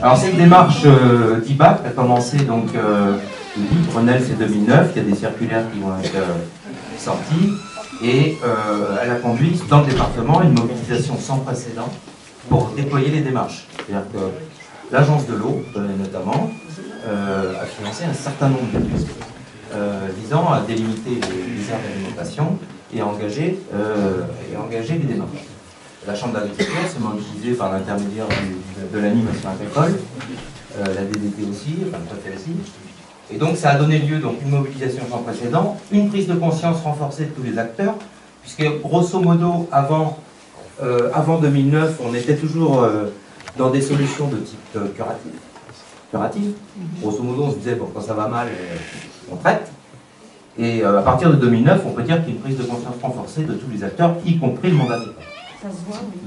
Alors cette démarche d'IBAC a commencé donc Grenelle c'est 2009, il y a des circulaires qui vont être sorties et elle a conduit dans le département une mobilisation sans précédent pour déployer les démarches. C'est-à-dire que l'agence de l'eau notamment a financé un certain nombre d'études visant à délimiter les aires d'alimentation et engager les démarches. La Chambre d'agriculture s'est mobilisée par l'intermédiaire de l'animation agricole, la DDT aussi, enfin le préfet aussi. Et donc ça a donné lieu donc une mobilisation sans précédent, une prise de conscience renforcée de tous les acteurs, puisque grosso modo avant 2009, on était toujours dans des solutions de type curatif. Grosso modo, on se disait bon, quand ça va mal, on traite. Et à partir de 2009, on peut dire qu'il y a une prise de conscience renforcée de tous les acteurs, y compris le monde agricole. Ça se voit, oui.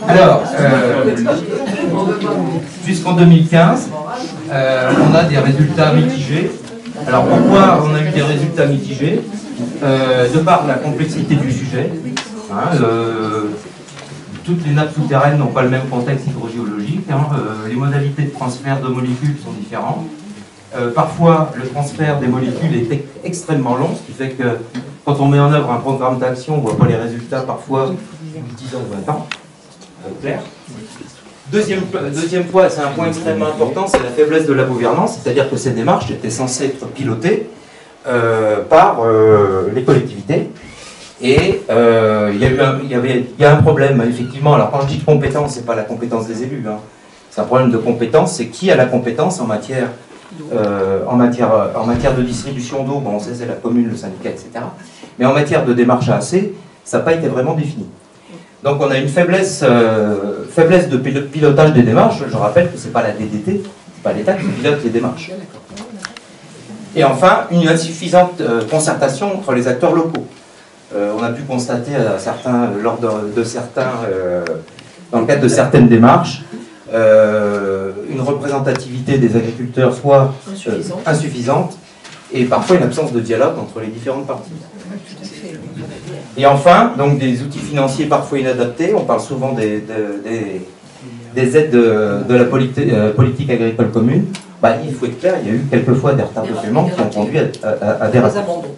Alors, jusqu'en 2015, on a des résultats mitigés. Alors pourquoi on a eu des résultats mitigés? De par la complexité du sujet. Toutes les nappes souterraines n'ont pas le même contexte hydrogéologique. Les modalités de transfert de molécules sont différentes. Parfois, le transfert des molécules est extrêmement long, ce qui fait que quand on met en œuvre un programme d'action, on ne voit pas les résultats parfois 10 ans ou 20 ans. Clair. Deuxième point, c'est un point extrêmement important, c'est la faiblesse de la gouvernance, c'est-à-dire que ces démarches étaient censées être pilotées par les collectivités. Et il y a un problème, effectivement. Alors quand je dis compétence, ce n'est pas la compétence des élus. C'est un problème de compétence, c'est qui a la compétence en matière de distribution d'eau. Bon, on sait c'est la commune, le syndicat, etc. Mais en matière de démarche AAC, ça n'a pas été vraiment défini. Donc on a une faiblesse de pilotage des démarches. Je rappelle que ce n'est pas la DDT, c'est pas l'État qui pilote les démarches. Et enfin, une insuffisante concertation entre les acteurs locaux. On a pu constater dans le cadre de certaines démarches, une représentativité des agriculteurs soit insuffisante et parfois une absence de dialogue entre les différentes parties. Et enfin, donc des outils financiers parfois inadaptés. On parle souvent des aides de la politique agricole commune. Il faut être clair, il y a eu quelquefois des retards de paiement qui ont conduit à des abandons.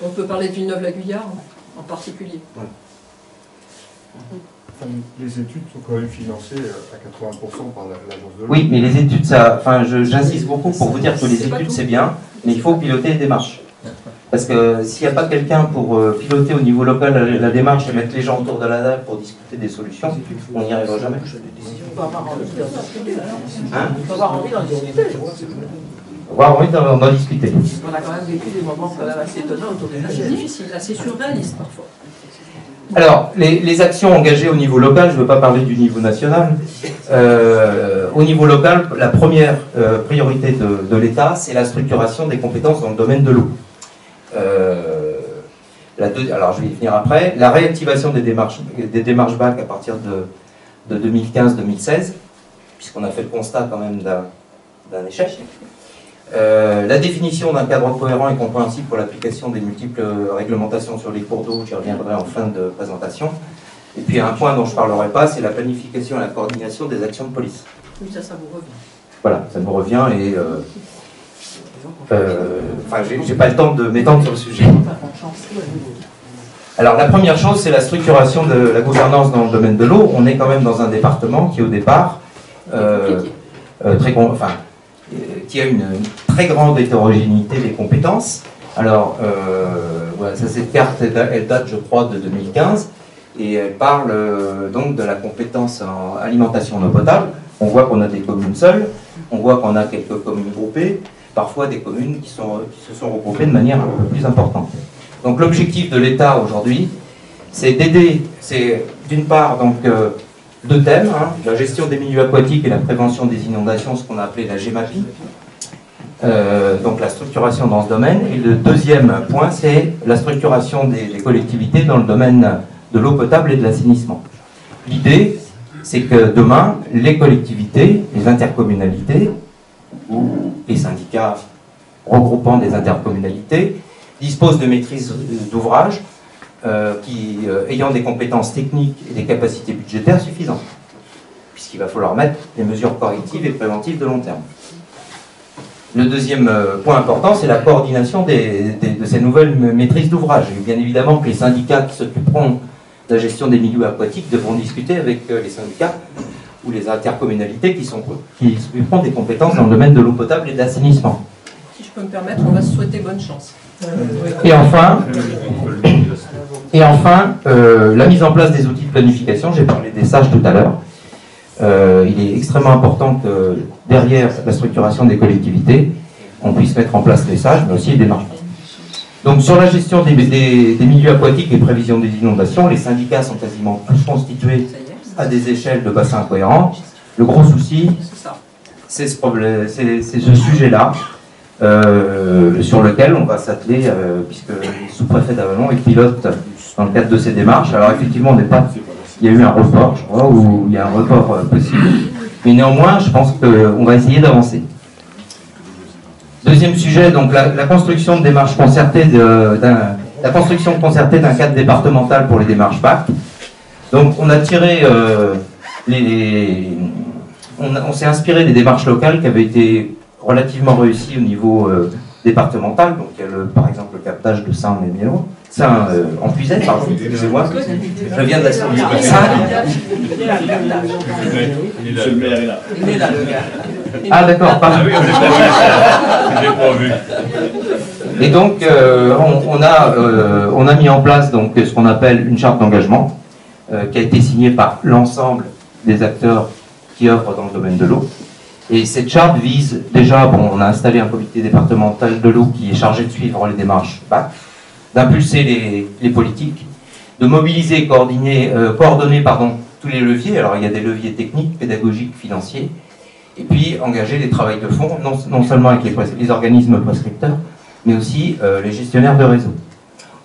On peut parler de Villeneuve-la-Guyard en particulier. Ouais. Les études sont quand même financées à 80% par l'agence de l'eau. Oui, mais les études, j'insiste beaucoup pour vous dire que les études c'est bien, mais il faut piloter les démarches. Parce que s'il n'y a pas quelqu'un pour piloter au niveau local la démarche et mettre les gens autour de la table pour discuter des solutions, on n'y arrivera jamais. On peut avoir envie d'en discuter. On peut avoir envie d'en discuter. Avoir envie d'en discuter. On a quand même vécu des moments quand même assez étonnants autour des sujets difficiles, assez surréalistes parfois. Alors, les actions engagées au niveau local, je ne veux pas parler du niveau national. Au niveau local, la première priorité de l'État, c'est la structuration des compétences dans le domaine de l'eau. Alors, je vais y venir après. La réactivation des démarches BAC à partir de 2015-2016, puisqu'on a fait le constat quand même d'un échec. La définition d'un cadre cohérent et compréhensible pour l'application des multiples réglementations sur les cours d'eau, j'y reviendrai en fin de présentation. Et puis un point dont je ne parlerai pas, c'est la planification et la coordination des actions de police. Oui, ça vous revient. Voilà, ça nous revient et j'ai pas le temps de m'étendre sur le sujet. Alors la première chose, c'est la structuration de la gouvernance dans le domaine de l'eau. On est quand même dans un département qui au départ qui a une très grande hétérogénéité des compétences. Alors, voilà, cette carte, elle date, je crois, de 2015, et elle parle donc de la compétence en alimentation en eau potable. On voit qu'on a des communes seules, on voit qu'on a quelques communes groupées, parfois des communes qui se sont regroupées de manière un peu plus importante. Donc l'objectif de l'État aujourd'hui, c'est d'aider, c'est d'une part donc deux thèmes, la gestion des milieux aquatiques et la prévention des inondations, ce qu'on a appelé la GEMAPI, donc la structuration dans ce domaine. Et le deuxième point, c'est la structuration des collectivités dans le domaine de l'eau potable et de l'assainissement. L'idée, c'est que demain, les collectivités, les intercommunalités, ou les syndicats regroupant des intercommunalités, disposent de maîtrise d'ouvrage ayant des compétences techniques et des capacités budgétaires suffisantes, puisqu'il va falloir mettre des mesures correctives et préventives de long terme. Le deuxième point important, c'est la coordination de ces nouvelles maîtrises d'ouvrage. Et bien évidemment que les syndicats qui s'occuperont de la gestion des milieux aquatiques devront discuter avec les syndicats ou les intercommunalités qui s'occuperont des compétences dans le domaine de l'eau potable et de l'assainissement. Si je peux me permettre, on va se souhaiter bonne chance. Et enfin, la mise en place des outils de planification. J'ai parlé des sages tout à l'heure. Il est extrêmement important que derrière la structuration des collectivités, on puisse mettre en place les sages, mais aussi les démarches. Donc sur la gestion des milieux aquatiques et prévision des inondations, les syndicats sont quasiment tous constitués à des échelles de bassins cohérents. Le gros souci, c'est ce sujet-là, sur lequel on va s'atteler, puisque le sous-préfet d'Avallon est pilote dans le cadre de ces démarches. Alors effectivement, il y a eu un report, je crois, ou il y a un report possible. Mais néanmoins, je pense qu'on va essayer d'avancer. Deuxième sujet, donc la construction de démarches concertées, la construction concertée d'un cadre départemental pour les démarches BAC. Donc on a tiré on s'est inspiré des démarches locales qui avaient été relativement réussies au niveau départemental. Donc il y a par exemple le captage de Saint-Méméo. En Puisaye, pardon, excusez-moi. Je viens de la Saint. Il est là, le gars. Ah d'accord, pardon. Et donc on a mis en place donc ce qu'on appelle une charte d'engagement qui a été signée par l'ensemble des acteurs qui œuvrent dans le domaine de l'eau. Et cette charte vise déjà, on a installé un comité départemental de l'eau qui est chargé de suivre les démarches BAC, d'impulser les politiques, de mobiliser et coordonner tous les leviers. Alors il y a des leviers techniques, pédagogiques, financiers, et puis engager des travaux de fond, non seulement avec les organismes prescripteurs, mais aussi les gestionnaires de réseau.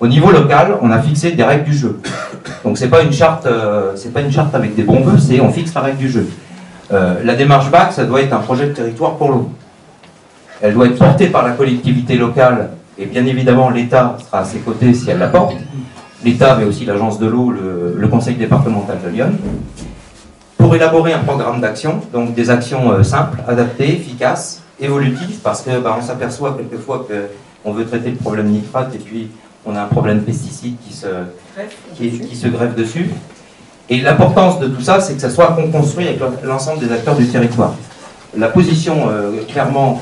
Au niveau local, on a fixé des règles du jeu. Donc c'est pas une charte avec des bons vœux, c'est on fixe la règle du jeu. La démarche BAC, ça doit être un projet de territoire pour l'eau. Elle doit être portée par la collectivité locale, et bien évidemment l'État sera à ses côtés si elle la porte. L'État, mais aussi l'agence de l'eau, le conseil départemental de Lyon, pour élaborer un programme d'action, donc des actions simples, adaptées, efficaces, évolutives, parce que on s'aperçoit quelquefois qu'on veut traiter le problème nitrate et puis on a un problème pesticide qui se greffe dessus. Et l'importance de tout ça, c'est que ça soit construit avec l'ensemble des acteurs du territoire. La position, clairement,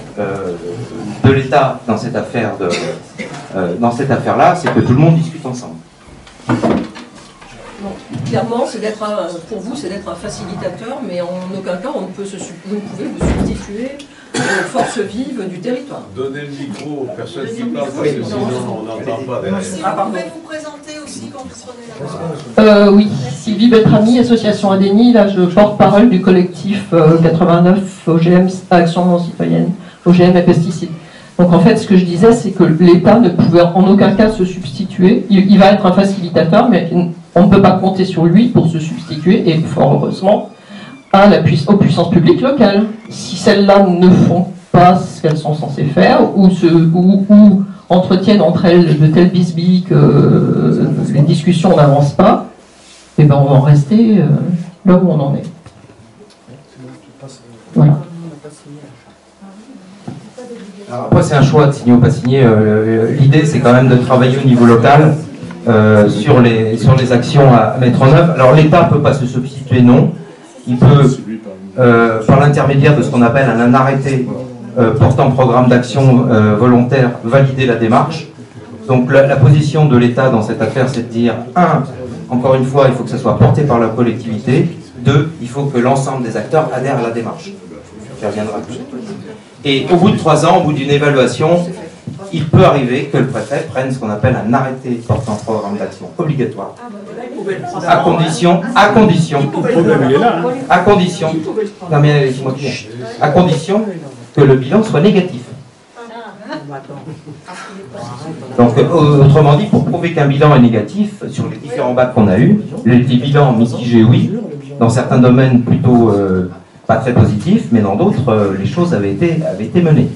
de l'État dans cette affaire-là, c'est que tout le monde discute ensemble. Donc, clairement, pour vous, c'est d'être un facilitateur, mais en aucun cas, vous ne pouvez vous substituer aux forces vives du territoire. Donnez le micro aux personnes qui parlent, parce que sinon on n'entend pas derrière. Si vous pouvez vous présenter aussi quand vous prenez la parole. Oui, Sylvie Beltrami, Association ADENI, là je porte-parole du collectif 89 OGM, Action Citoyenne, OGM et pesticides. Donc en fait, ce que je disais, c'est que l'État ne pouvait en aucun cas se substituer. Il va être un facilitateur, mais on ne peut pas compter sur lui pour se substituer, et fort heureusement, aux puissances publiques locales. Si celles-là ne font pas ce qu'elles sont censées faire, ou entretiennent entre elles de tels bisbilles que les discussions n'avancent pas, et ben on va en rester là où on en est. Voilà. Alors après, c'est un choix de signer ou pas signer. L'idée, c'est quand même de travailler au niveau local sur les actions à mettre en œuvre. Alors l'État ne peut pas se substituer, non. Il peut, par l'intermédiaire de ce qu'on appelle un arrêté portant programme d'action volontaire, valider la démarche. Donc la position de l'État dans cette affaire, c'est de dire, encore une fois, il faut que ça soit porté par la collectivité. 2, il faut que l'ensemble des acteurs adhèrent à la démarche. J'y reviendrai plus. Et au bout de 3 ans, au bout d'une évaluation, il peut arriver que le préfet prenne ce qu'on appelle un arrêté portant programme d'action obligatoire, à condition que le bilan soit négatif. Donc, autrement dit, pour prouver qu'un bilan est négatif, sur les différents bacs qu'on a eus, les bilans mitigés, oui. dans certains domaines plutôt pas très positifs, mais dans d'autres, les choses avaient été menées.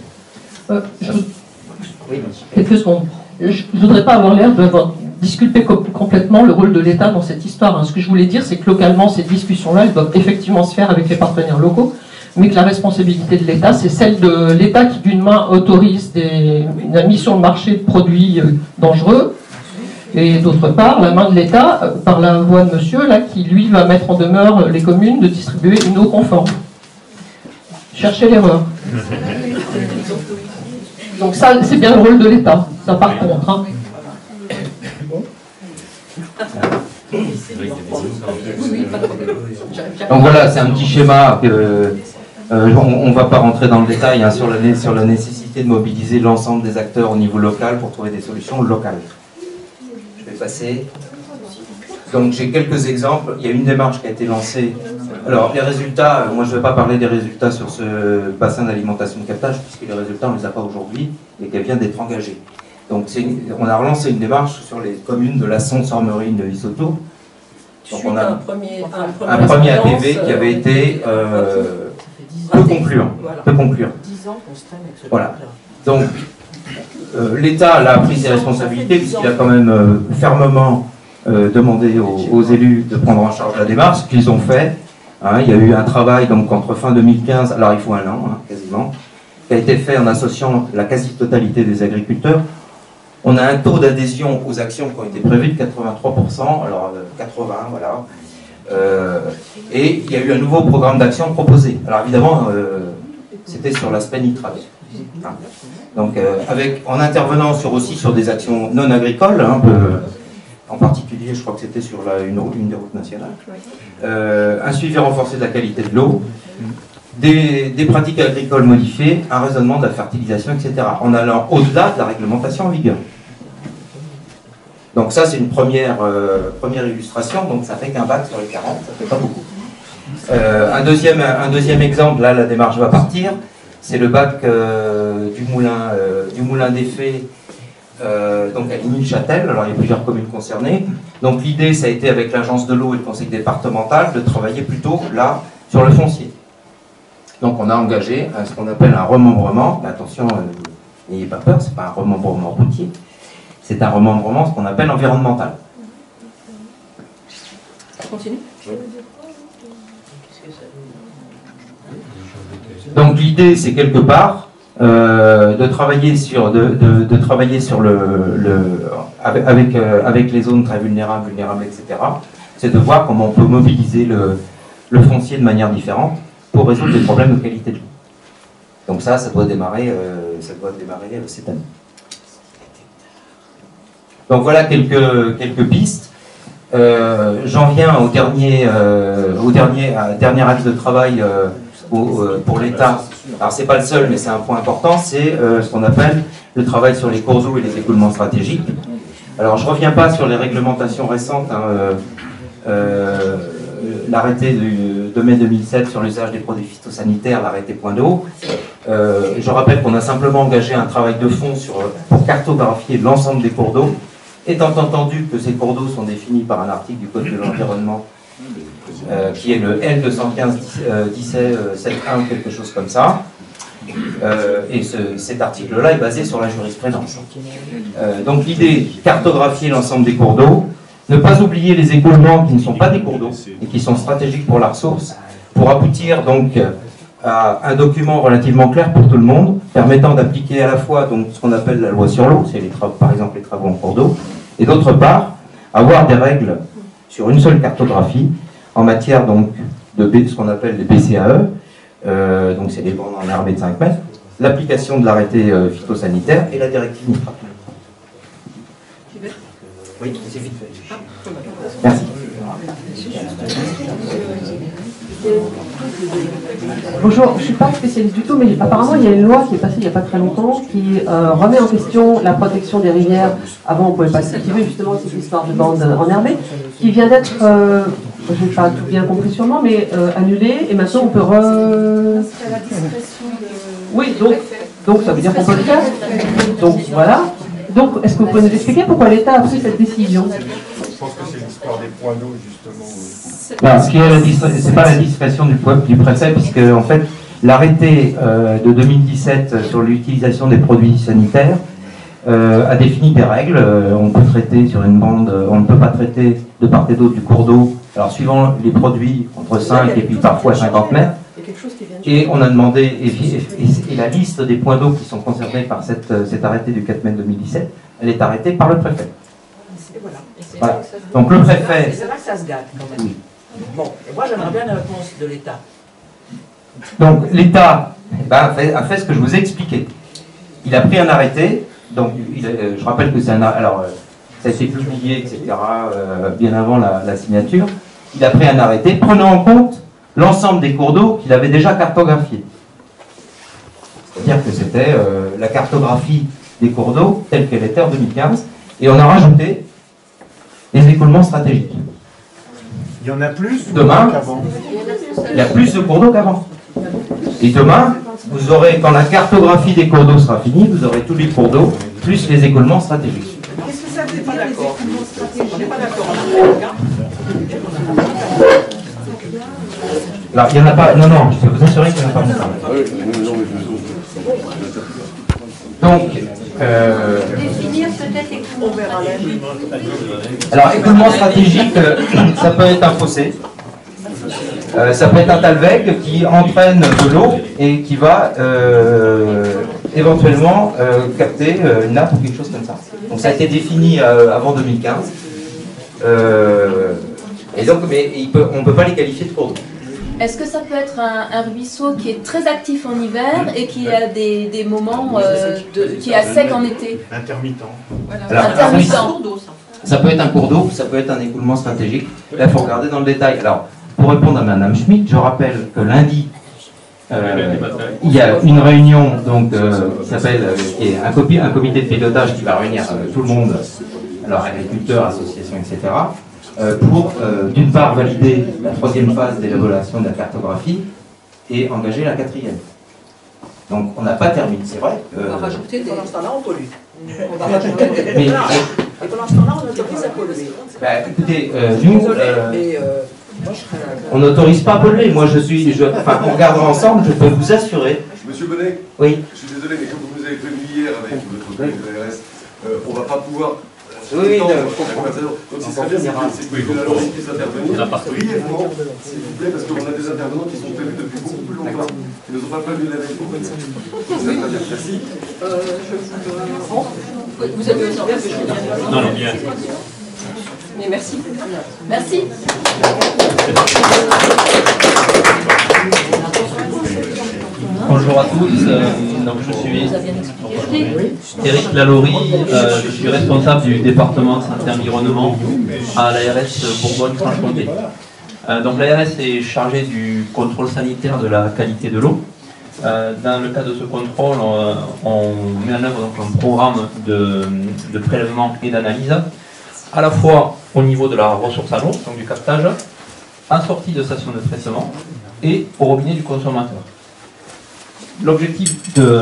Quelques secondes. Je ne voudrais pas avoir l'air d'avoir disculpé complètement le rôle de l'État dans cette histoire. Ce que je voulais dire, c'est que localement, ces discussions-là, elles doivent effectivement se faire avec les partenaires locaux, mais que la responsabilité de l'État, c'est celle de l'État qui, d'une main, autorise la mise sur le marché de produits dangereux, et d'autre part, la main de l'État, par la voix de monsieur, là, qui, lui, va mettre en demeure les communes de distribuer une eau conforme. Cherchez l'erreur. Donc ça, c'est bien le rôle de l'État, ça par contre. Hein. Donc voilà, c'est un petit schéma que on ne va pas rentrer dans le détail hein, sur la nécessité de mobiliser l'ensemble des acteurs au niveau local pour trouver des solutions locales. Je vais passer. Donc j'ai quelques exemples. Il y a une démarche qui a été lancée. Alors les résultats, moi je ne vais pas parler des résultats sur ce bassin d'alimentation de captage puisque les résultats on ne les a pas aujourd'hui et qu'elle vient d'être engagée. Donc on a relancé une démarche sur les communes de Lasson, Sormerine, de Issotour. Donc on a un premier APV qui avait été peu concluant. Peu concluant. Voilà. Donc l'État a pris ses responsabilités puisqu'il a quand même fermement demandé aux élus de prendre en charge la démarche, ce qu'ils ont fait. Hein, il y a eu un travail donc entre fin 2015, alors il faut un an hein, quasiment, qui a été fait en associant la quasi-totalité des agriculteurs. On a un taux d'adhésion aux actions qui ont été prévues de 83%, alors 80, voilà. Et il y a eu un nouveau programme d'action proposé. Alors évidemment, c'était sur l'aspect nitrate. Hein. Donc en intervenant aussi sur des actions non agricoles, hein, en particulier, je crois que c'était sur une des routes nationales, un suivi renforcé de la qualité de l'eau, des pratiques agricoles modifiées, un raisonnement de la fertilisation, etc. En allant au-delà de la réglementation en vigueur. Donc ça, c'est une première illustration, donc ça fait qu'un bac sur les 40, ça fait pas beaucoup. Un deuxième exemple, là la démarche va partir, c'est le bac du Moulin des Fées, donc à Ligny-le-Châtel. Alors il y a plusieurs communes concernées. Donc l'idée, ça a été avec l'agence de l'eau et le conseil départemental de travailler plutôt là sur le foncier. Donc on a engagé ce qu'on appelle un remembrement. Mais attention, n'ayez pas peur, c'est pas un remembrement routier, c'est un remembrement ce qu'on appelle environnemental. Continue. Donc l'idée, c'est quelque part de travailler sur avec les zones très vulnérables, etc. C'est de voir comment on peut mobiliser le foncier de manière différente pour résoudre les problèmes de qualité de l'eau. Donc ça doit démarrer cette année. Donc voilà quelques pistes. J'en viens au dernier axe de travail pour l'État. Alors c'est pas le seul, mais c'est un point important, c'est ce qu'on appelle le travail sur les cours d'eau et les écoulements stratégiques. Alors je reviens pas sur les réglementations récentes, hein, l'arrêté de mai 2007 sur l'usage des produits phytosanitaires, l'arrêté point d'eau. Je rappelle qu'on a simplement engagé un travail de fond pour cartographier l'ensemble des cours d'eau, étant entendu que ces cours d'eau sont définis par un article du Code de l'environnement qui est le L215-17-1 ou quelque chose comme ça. Et cet article-là est basé sur la jurisprudence. Donc l'idée, cartographier l'ensemble des cours d'eau, ne pas oublier les écoulements qui ne sont pas des cours d'eau et qui sont stratégiques pour la ressource, pour aboutir donc à un document relativement clair pour tout le monde, permettant d'appliquer à la fois donc, ce qu'on appelle la loi sur l'eau, c'est par exemple les travaux en cours d'eau, et d'autre part, avoir des règles sur une seule cartographie, en matière donc de ce qu'on appelle les BCAE, donc c'est les bandes en herbe de 5 mètres, l'application de l'arrêté phytosanitaire et la directive nitrate. Oui, c'est vite fait. Merci. Bonjour, je ne suis pas spécialiste du tout, mais apparemment il y a une loi qui est passée il n'y a pas très longtemps qui remet en question la protection des rivières. Avant on ne pouvait pas se cultiver, justement cette histoire de bande enherbée, qui vient d'être, je n'ai pas tout bien compris sûrement, mais annulée, et maintenant on peut Oui, donc ça veut dire qu'on peut le faire. Donc voilà. Donc est-ce que vous pouvez nous expliquer pourquoi l'État a pris cette décision? Je pense que c'est l'histoire des points d'eau justement. C'est pas la discrétion du préfet, puisque en fait, l'arrêté de 2017 sur l'utilisation des produits sanitaires a défini des règles. On peut traiter sur une bande, on ne peut pas traiter de part et d'autre du cours d'eau. Alors suivant les produits, entre 5 et puis parfois 50 mètres. Et on a demandé, et la liste des points d'eau qui sont concernés par cet arrêté du 4 mai 2017, elle est arrêtée par le préfet. Voilà. Donc le préfet... C'est là que ça se gâte quand même. Oui. Bon, et moi j'aimerais bien la réponse de l'État. Donc l'État a fait ce que je vous ai expliqué. Il a pris un arrêté, donc je rappelle que c'est un arrêté, alors ça a été publié, etc., bien avant la signature. Il a pris un arrêté prenant en compte l'ensemble des cours d'eau qu'il avait déjà cartographiés. C'est-à-dire que c'était la cartographie des cours d'eau telle qu'elle était en 2015, et on a rajouté les écoulements stratégiques. Il y en a plus Demain, qu'avant. il y a plus de cours d'eau qu'avant. Et demain, vous aurez, quand la cartographie des cours d'eau sera finie, vous aurez tous les cours d'eau, plus les écoulements stratégiques. Qu'est-ce que ça veut dire les écoulements stratégiques? On n'est pas d'accord. Alors, il n'y en a pas, non, je peux vous assurer qu'il n'y en a pas beaucoup. Donc, Définir peut-être écoulement stratégique. alors, écoulement stratégique, ça peut être un fossé. Ça peut être un talweg qui entraîne de l'eau et qui va éventuellement capter une nappe ou quelque chose comme ça. Donc ça a été défini avant 2015. Et donc, mais on ne peut pas les qualifier de cours d'eau. Est-ce que ça peut être un ruisseau qui est très actif en hiver et qui a des moments qui est à sec en été? Intermittent. Alors, Intermittent. ça peut être un cours d'eau, ça peut être un écoulement stratégique. Là, il faut regarder dans le détail. Alors, pour répondre à Madame Schmitt, je rappelle que lundi, il y a une réunion donc, qui s'appelle, qui est un comité de pilotage qui va réunir tout le monde, alors agriculteurs, associations, etc., pour d'une part valider la 3e phase d'élaboration de la cartographie et engager la 4e. Donc on n'a pas terminé, c'est vrai. On va rajouter des... Pendant ce temps-là, on pollue. On va rajouter des... Mais, Et pendant ce temps-là, on autorise à polluer. bah, écoutez, nous, Désolé, mais moi je serais... on n'autorise pas à polluer. Moi, enfin, on regardera ensemble. Je peux vous assurer. Monsieur Bonnet, Oui. je suis désolé, mais comme vous nous avez prévenu hier avec votre collègue de l'ARS, on ne va pas pouvoir. Oui, Donc, je comprends. ce qui serait bien, c'est que la Laurie puisse intervenir brièvement, s'il vous plaît, parce qu'on a des intervenants qui sont prévus depuis beaucoup plus longtemps, qui ne nous ont pas prévenu la veille. Merci. Vous avez besoin que je vienne. Non, bien. Mais merci. Merci. Bonjour à tous, donc je suis Éric Lalaurie, je suis responsable du département santé environnement à l'ARS Bourgogne-Franche-Comté. Donc l'ARS est chargée du contrôle sanitaire de la qualité de l'eau. Dans le cadre de ce contrôle, on met en œuvre donc un programme de prélèvement et d'analyse, à la fois au niveau de la ressource à l'eau, donc du captage, en sortie de station de traitement et au robinet du consommateur. L'objectif de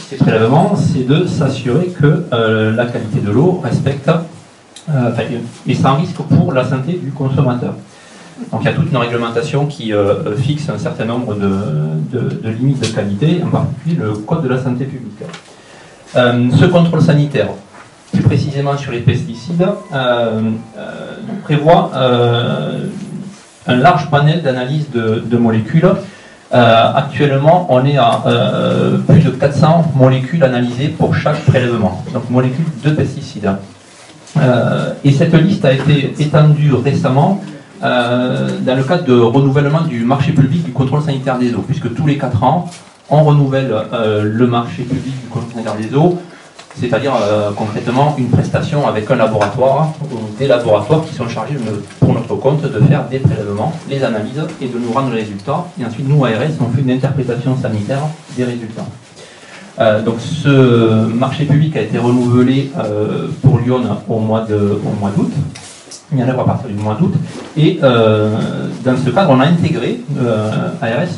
ces prélèvements, c'est de s'assurer que la qualité de l'eau respecte et sans risque pour la santé du consommateur. Donc il y a toute une réglementation qui fixe un certain nombre de limites de qualité, en particulier le Code de la santé publique. Ce contrôle sanitaire, plus précisément sur les pesticides, prévoit un large panel d'analyse de molécules. Actuellement, on est à plus de 400 molécules analysées pour chaque prélèvement, donc molécules de pesticides. Et cette liste a été étendue récemment dans le cadre de renouvellement du marché public du contrôle sanitaire des eaux, puisque tous les 4 ans, on renouvelle le marché public du contrôle sanitaire des eaux, c'est-à-dire concrètement une prestation avec un laboratoire ou des laboratoires qui sont chargés pour notre compte de faire des prélèvements, les analyses et de nous rendre les résultats. Et ensuite, nous, ARS, on fait une interprétation sanitaire des résultats. Donc ce marché public a été renouvelé pour Lyon au mois d'août. Il y en a à partir du mois d'août. Et dans ce cadre, on a intégré ARS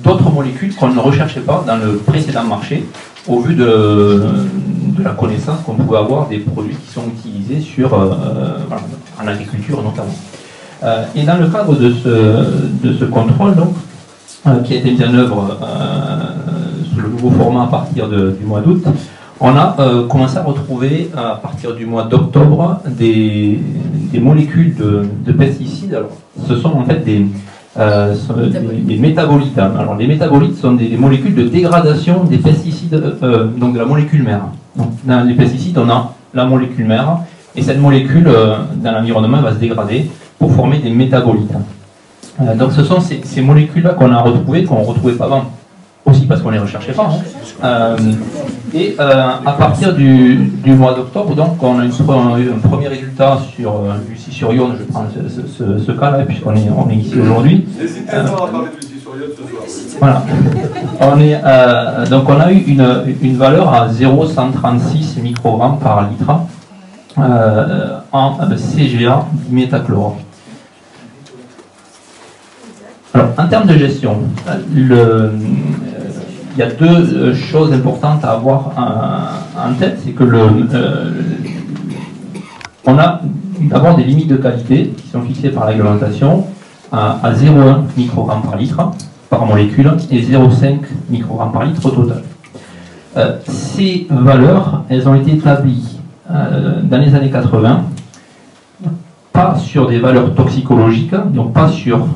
d'autres molécules qu'on ne recherchait pas dans le précédent marché, au vu de la connaissance qu'on pouvait avoir des produits qui sont utilisés en agriculture notamment. Et dans le cadre de ce contrôle, donc, qui a été mis en œuvre sous le nouveau format à partir du mois d'août, on a commencé à retrouver à partir du mois d'octobre des molécules de pesticides. Alors, ce sont en fait des métabolites. Alors, les métabolites sont des molécules de dégradation des pesticides, donc de la molécule mère. Donc, dans les pesticides, on a la molécule mère, et cette molécule, dans l'environnement, va se dégrader pour former des métabolites. Donc, ce sont ces molécules-là qu'on a retrouvées, qu'on ne retrouvait pas avant, aussi parce qu'on ne les recherchait pas. Et à partir du mois d'octobre, donc, on a un premier résultat sur Lucie sur Yonne. Je prends ce cas-là, puisqu'on est ici aujourd'hui. N'hésitez pas à parler de Lucie sur Yonne ce soir. Voilà. Donc, on a eu une valeur à 0,136 microgrammes par litre en CGA diméthachlore. Alors, en termes de gestion, il y a deux choses importantes à avoir en tête. C'est que on a d'abord des limites de qualité qui sont fixées par la réglementation à 0,1 microgramme par litre par molécule et 0,5 microgramme par litre au total. Ces valeurs, elles ont été établies dans les années 80, pas sur des valeurs toxicologiques, donc pas sur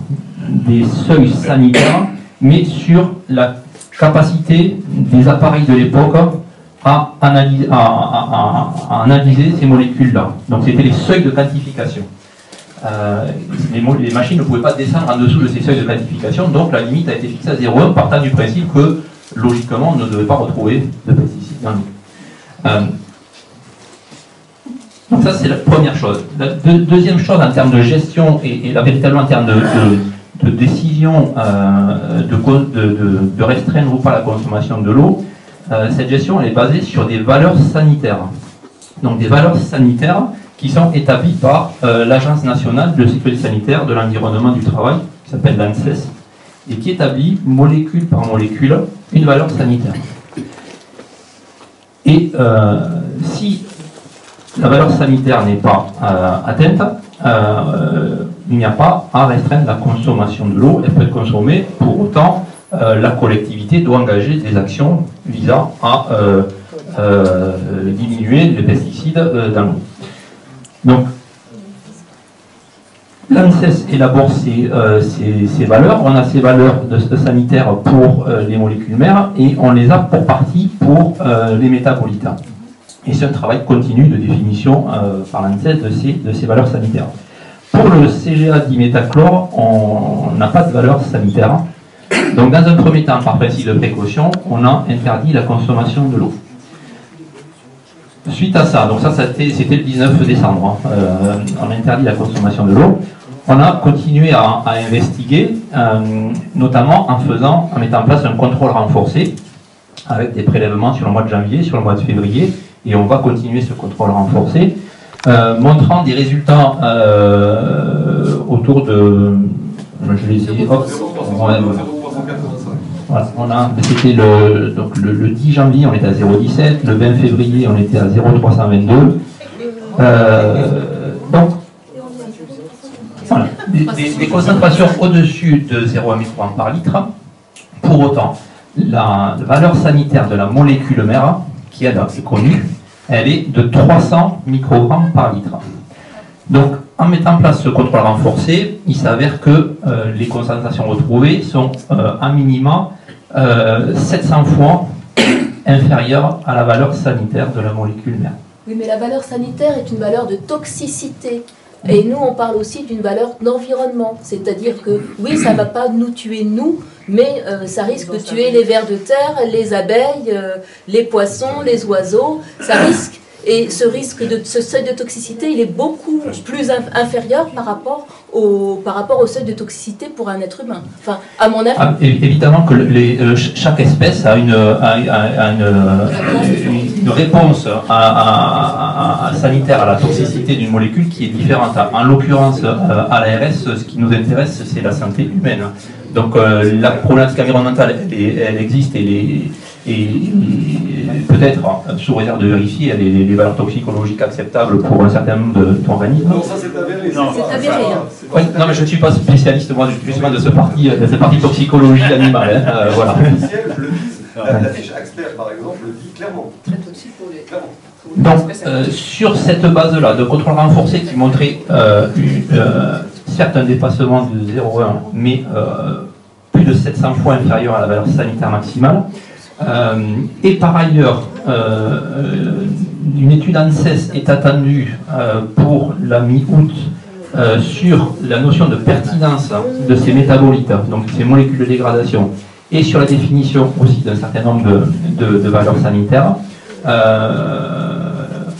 des seuils sanitaires, mais sur la capacité des appareils de l'époque à analyser ces molécules-là. Donc c'était les seuils de quantification. Les machines ne pouvaient pas descendre en dessous de ces seuils de quantification, donc la limite a été fixée à 0,1 partant du principe que, logiquement, on ne devait pas retrouver de pesticides dans l'eau. Donc ça, c'est la première chose. La deuxième chose en termes de gestion et véritablement en termes de décision de restreindre ou pas la consommation de l'eau, cette gestion elle est basée sur des valeurs sanitaires. Donc des valeurs sanitaires qui sont établies par l'Agence nationale de sécurité sanitaire de l'environnement du travail, qui s'appelle l'ANSES, et qui établit molécule par molécule une valeur sanitaire. Et si la valeur sanitaire n'est pas atteinte, il n'y a pas à restreindre la consommation de l'eau. Elle peut être consommée, pour autant, la collectivité doit engager des actions visant à diminuer les pesticides dans l'eau. Donc, l'ANSES élabore ces valeurs. On a ces valeurs sanitaires pour les molécules mères et on les a pour partie pour les métabolites. Et c'est un travail continu de définition par l'ANSES de ces valeurs sanitaires. Pour le CGA diméthachlore, on n'a pas de valeur sanitaire. Donc dans un premier temps, par principe de précaution, on a interdit la consommation de l'eau. Suite à ça, donc ça c'était le 19 décembre, on a interdit la consommation de l'eau. On a continué à investiguer, notamment en mettant en place un contrôle renforcé, avec des prélèvements sur le mois de janvier, sur le mois de février, et on va continuer ce contrôle renforcé, montrant des résultats autour de... Je les ai... Voilà, c'était le 10 janvier, on était à 0,17, le 20 février, on était à 0,322. Donc, voilà, des concentrations au-dessus de 0,1 microgramme par litre. Pour autant, la valeur sanitaire de la molécule mère, qui est connue, elle est de 300 microgrammes par litre. Donc, en mettant en place ce contrôle renforcé, il s'avère que les concentrations retrouvées sont à minima 700 fois inférieures à la valeur sanitaire de la molécule mère. Oui, mais la valeur sanitaire est une valeur de toxicité. Et nous, on parle aussi d'une valeur d'environnement. C'est-à-dire que, oui, ça ne va pas nous tuer, nous, mais ça risque de tuer les vers de terre, les abeilles, les poissons, les oiseaux. Ça risque. Et ce seuil de toxicité, il est beaucoup plus inférieur par rapport au seuil de toxicité pour un être humain. Enfin, à mon avis. Évidemment que chaque espèce a une réponse sanitaire à la toxicité d'une molécule qui est différente. En l'occurrence, à l'ARS, ce qui nous intéresse, c'est la santé humaine. Donc la problématique environnementale, elle existe et Et peut-être, sous réserve de vérifier, les valeurs toxicologiques acceptables pour un certain nombre d'organismes. Non, ça c'est avéré. C'est avéré. Oui, non, mais je ne suis pas spécialiste, moi, justement, de ce parti toxicologie animale. Voilà. Le disent. La fiche expert, par exemple, le dit clairement. Très toxique pour les... Clairement. Donc, sur cette base-là de contrôle renforcé qui montrait certes un dépassement de 0,1, mais plus de 700 fois inférieur à la valeur sanitaire maximale, et par ailleurs, une étude ANSES est attendue pour la mi-août sur la notion de pertinence de ces métabolites, donc ces molécules de dégradation, et sur la définition aussi d'un certain nombre de valeurs sanitaires.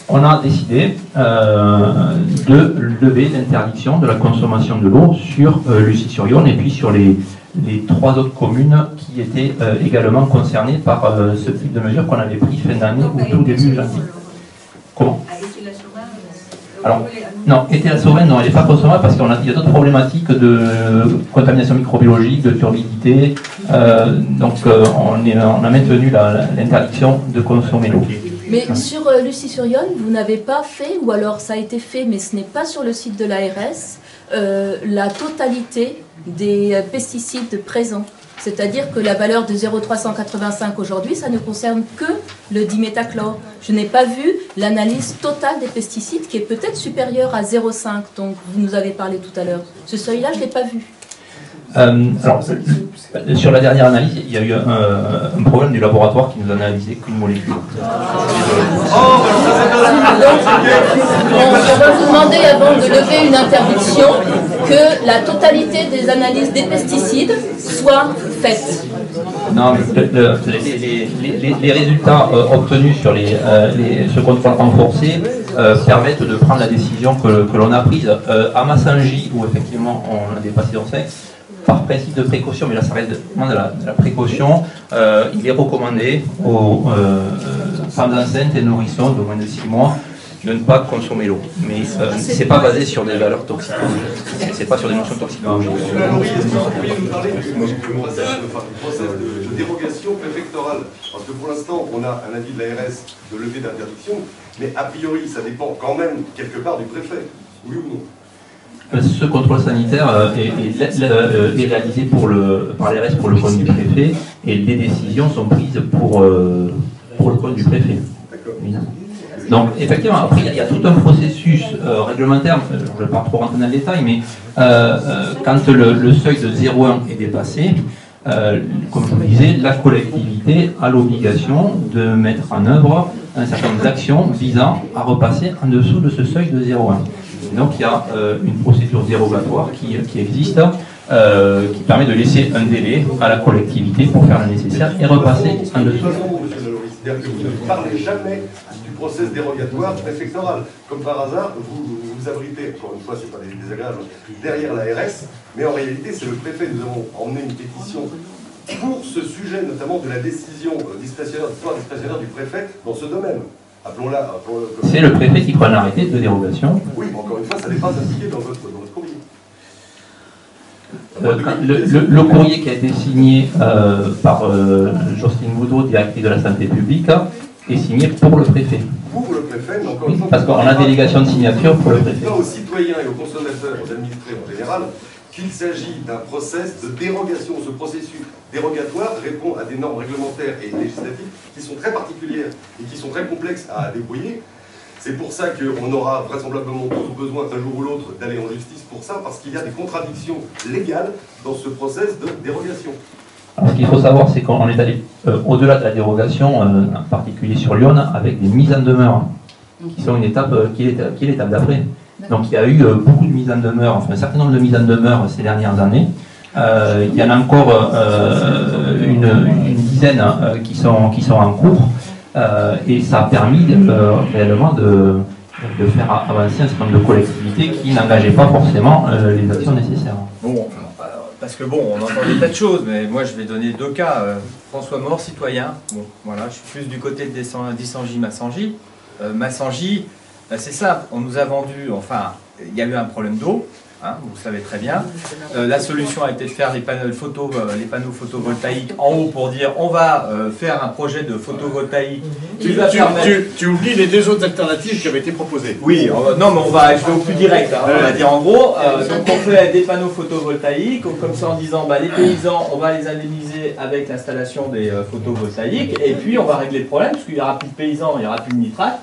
On a décidé de lever l'interdiction de la consommation de l'eau sur Lucie-sur-Yonne et puis sur les 3 autres communes qui étaient également concernées par ce type de mesures qu'on avait pris fin d'année ou tout début janvier. Comment? Alors, non, Étais-la-Sauvenne, non, elle n'est pas consommable parce qu'il y a d'autres problématiques de contamination microbiologique, de turbidité. Donc, on a maintenu l'interdiction de consommer l'eau. Mais sur Lucie-sur-Yonne, vous n'avez pas fait, ou alors ça a été fait, mais ce n'est pas sur le site de l'ARS, la totalité des pesticides présents. C'est-à-dire que la valeur de 0,385 aujourd'hui, ça ne concerne que le diméthachlore. Je n'ai pas vu l'analyse totale des pesticides qui est peut-être supérieure à 0,5, donc vous nous avez parlé tout à l'heure. Ce seuil-là, je ne l'ai pas vu. Alors, sur la dernière analyse, il y a eu un problème du laboratoire qui nous a analysé qu'une molécule. On va vous demander, avant de lever une interdiction, que la totalité des analyses des pesticides soit faite. Non, mais les résultats obtenus sur ce contrôle renforcé permettent de prendre la décision que l'on a prise. À Massangy, où effectivement on a dépassé dans 5, par principe de précaution, mais là ça reste vraiment de la précaution, il est recommandé aux femmes enceintes et nourrissons de moins de 6 mois de ne pas consommer l'eau. Mais c'est pas basé sur des valeurs toxicologiques, c'est pas sur des notions toxicologiques. Vous pourriez nous parler du process de dérogation préfectorale, parce que pour l'instant on a un avis de l'ARS de levée d'interdiction, mais a priori ça dépend quand même quelque part du préfet, oui ou non? Ce contrôle sanitaire est réalisé par l'ARS pour le compte du préfet et les décisions sont prises pour le compte du préfet. Donc effectivement, après il y a tout un processus réglementaire, je ne vais pas trop rentrer dans le détail, mais quand le seuil de 0,1 est dépassé, comme je vous le disais, la collectivité a l'obligation de mettre en œuvre un certain nombre d'actions visant à repasser en dessous de ce seuil de 0,1. Donc il y a une procédure dérogatoire qui existe, qui permet de laisser un délai à la collectivité pour faire le nécessaire et repasser en dessous. C'est-à-dire que vous ne parlez jamais du process dérogatoire préfectoral. Comme par hasard, vous abritez, encore une fois, c'est pas désagréable, derrière l'ARS, mais en réalité, c'est le préfet. Nous avons emmené une pétition pour ce sujet, notamment de la décision discrétionnaire, du préfet dans ce domaine. Appelons-la. C'est le préfet qui prend un arrêté de dérogation. Oui, mais encore une fois, ça n'est pas indiqué dans votre courrier. Le courrier qui a été signé par Jocelyne Boudreau, directrice de la santé publique, est signé pour le préfet. Pour le préfet, mais encore une fois... Parce qu'on a délégation de signature pour le préfet. Aux citoyens et aux consommateurs, aux administrés en général, qu'il s'agit d'un process de dérogation. Ce processus dérogatoire répond à des normes réglementaires et législatives qui sont très particulières et qui sont très complexes à débrouiller. C'est pour ça qu'on aura vraisemblablement tous besoin un jour ou l'autre d'aller en justice pour ça, parce qu'il y a des contradictions légales dans ce process de dérogation. Alors, ce qu'il faut savoir, c'est qu'on est allé au-delà de la dérogation, en particulier sur Lyon, avec des mises en demeure, qui sont une étape qui est l'étape d'après. Donc il y a eu beaucoup de mises en demeure, enfin un certain nombre de mises en demeure ces dernières années. Il y en a encore une dizaine qui sont en cours. Et ça a permis réellement de faire avancer un certain nombre de collectivités qui n'engageaient pas forcément les actions nécessaires. Bon, parce que bon, on entend des tas de choses, mais moi je vais donner 2 cas. François Mort, citoyen. Bon, voilà, je suis plus du côté de Dissangy-Massangy. Massangy, c'est simple, on nous a vendu, enfin, il y a eu un problème d'eau, hein, vous le savez très bien. La solution a été de faire les panneaux photovoltaïques en haut pour dire on va faire un projet de photovoltaïque. Tu oublies les deux autres alternatives qui avaient été proposées. Oui, non mais je vais au plus direct, hein, on va dire en gros, donc on fait des panneaux photovoltaïques, comme ça en disant les paysans, on va les indemniser avec l'installation des photovoltaïques, et puis on va régler le problème, parce qu'il n'y aura plus de paysans, il n'y aura plus de nitrate,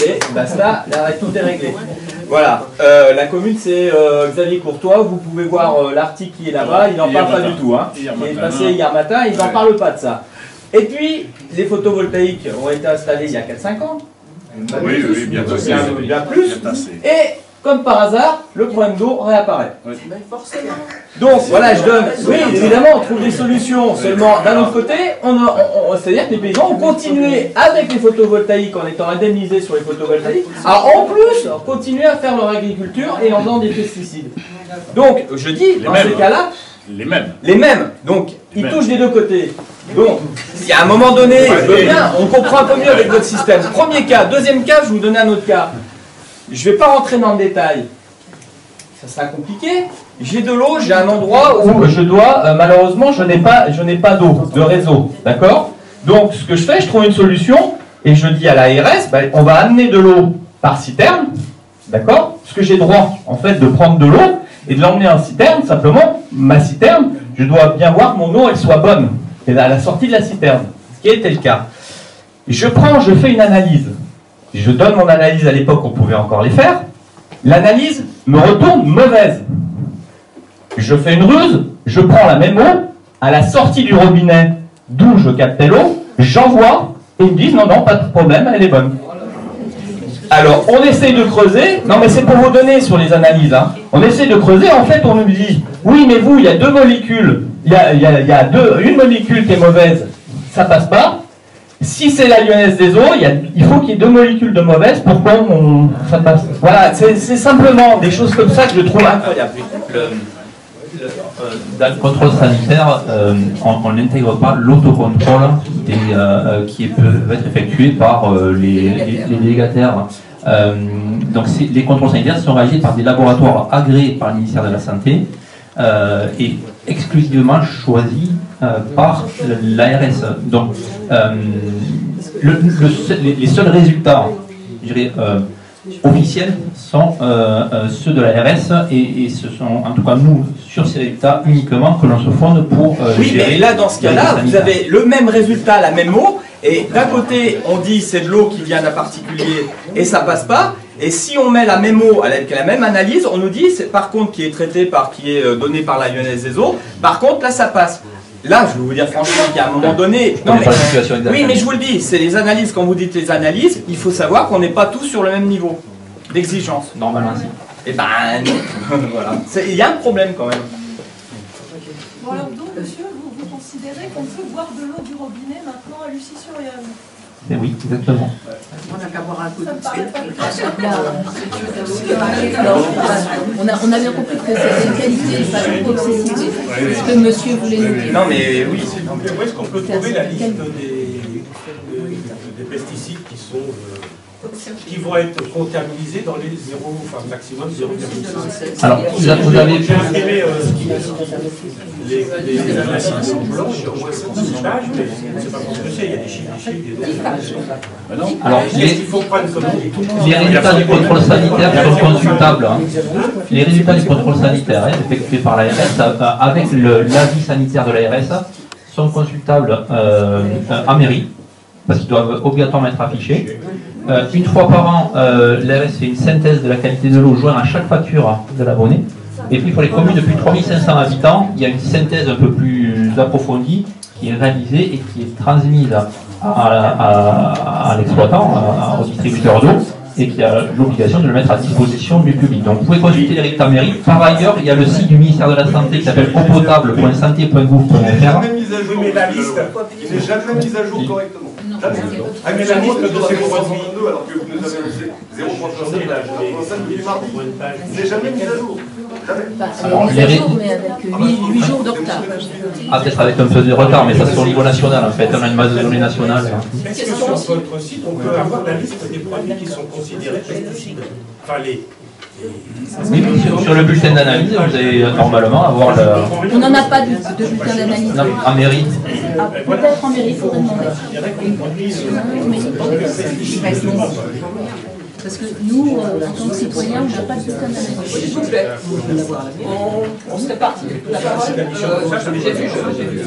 et basta, là tout est réglé. Voilà, la commune c'est Xavier Courtois, vous pouvez voir l'article qui est là-bas, il n'en parle pas du tout, hein. Il est passé hier matin, il n'en parle pas de ça. Et puis, les photovoltaïques ont été installés il y a 4-5 ans. Oui, bien plus. Et comme par hasard, le problème d'eau réapparaît. Forcément. Donc voilà, je donne. Oui, évidemment, on trouve des solutions. Seulement, d'un autre côté, c'est-à-dire que les paysans ont continué avec les photovoltaïques en étant indemnisés sur les photovoltaïques, à en plus continuer à faire leur agriculture et en faisant des pesticides. Donc, je dis, dans ces cas-là, les mêmes. Donc, ils touchent des deux côtés. Donc, si à un moment donné, on comprend un peu mieux avec votre système. Premier cas. Deuxième cas, je vais vous donner un autre cas. Je ne vais pas rentrer dans le détail. Ça sera compliqué. J'ai de l'eau, j'ai un endroit où je dois, malheureusement, je n'ai pas d'eau, de réseau. D'accord? Donc, ce que je fais, je trouve une solution et je dis à l'ARS, on va amener de l'eau par citerne. D'accord? Parce que j'ai droit, en fait, de prendre de l'eau et de l'emmener en citerne. Simplement, ma citerne, je dois bien voir que mon eau, elle soit bonne. Et à la sortie de la citerne, ce qui était le cas. Je fais une analyse. Je donne mon analyse à l'époque, on pouvait encore les faire. L'analyse me retourne mauvaise. Je fais une ruse, je prends la même eau, à la sortie du robinet d'où je captais l'eau, j'envoie, et ils me disent non, pas de problème, elle est bonne. Alors, on essaie de creuser, non mais c'est pour vous donner sur les analyses, hein. On essaie de creuser, en fait on nous dit, oui mais vous, il y a deux molécules, il y a une molécule qui est mauvaise, ça passe pas. Si c'est la lyonnaise des eaux, il faut qu'il y ait deux molécules de mauvaise pour que ça passe. Voilà, c'est simplement des choses comme ça que je trouve incroyables. Dans le contrôle sanitaire, on n'intègre pas l'autocontrôle qui peut être effectué par les délégataires. Donc les contrôles sanitaires sont réalisés par des laboratoires agréés par le ministère de la Santé et exclusivement choisis par l'ARS. Donc les seuls résultats, je dirais, officiels sont ceux de l'ARS et ce sont en tout cas nous sur ces résultats uniquement que l'on se fonde pour gérer. Mais là dans ce cas-là, vous avez le même résultat, la même eau, et d'un côté on dit c'est de l'eau qui vient d'un particulier et ça passe pas, et si on met la même eau avec la même analyse, on nous dit c'est par contre qui est donné par la lyonnaise des eaux, par contre là ça passe. Là, je vais vous dire franchement qu'à un moment donné... Oui, mais je vous le dis, c'est les analyses, quand vous dites les analyses, il faut savoir qu'on n'est pas tous sur le même niveau d'exigence. Normalement, si. Eh ben, non. Voilà. Il y a un problème quand même. Bon, alors donc, monsieur, vous considérez qu'on peut boire de l'eau du robinet maintenant à Lucie-sur-Yonne? Oui, exactement. On n'a qu'à boire un coup de On a bien compris que c'était une qualité, pas une toxicité. C'est ce que monsieur voulait nous dire. Non, mais oui. Où est-ce qu'on peut trouver la liste des pesticides qui vont être comptabilisés dans les 0, enfin maximum 0,5? Alors, vous avez j'ai imprimé les analyses blanches sur moins 100 pages, mais c'est pas pour ce que c'est, il y a des chiffres, des données. Alors, les résultats du contrôle sanitaire sont consultables. Hein. Les résultats du contrôle sanitaire effectués par l'ARS avec l'avis sanitaire de l'ARS sont consultables en mairie, parce qu'ils doivent obligatoirement être affichés. Une fois par an, l'ARS fait une synthèse de la qualité de l'eau jointe à chaque facture de l'abonné. Et puis pour les communes de plus de 3500 habitants, il y a une synthèse un peu plus approfondie qui est réalisée et qui est transmise à l'exploitant, au distributeur d'eau, et qui a l'obligation de le mettre à disposition du public. Donc vous pouvez consulter les résultats mairie. Par ailleurs, il y a le site du ministère de la Santé qui s'appelle eaupotable.santé.gouv.fr. Mais la liste n'est jamais mise à jour correctement. Mais la liste de ces produits, alors que vous nous avez annoncé 0,5 du mardi, n'est jamais mise à jour. Alors, les jours, mais avec 8 jours de retard. Ah, peut-être avec un peu de retard, mais ça c'est au niveau national en fait, on a une base de données nationale. Est-ce que sur votre site, on peut avoir la liste des produits qui sont considérés pesticides? Enfin, Oui, sur le bulletin d'analyse, vous allez normalement avoir le... On n'en a pas de bulletin d'analyse. Non, en mairie. Ah, peut-être en mairie, il faudrait demander. Parce que nous, en tant que citoyens, on n'a pas de bulletin d'analyse. S'il vous plaît. On se répartit la parole. J'ai vu.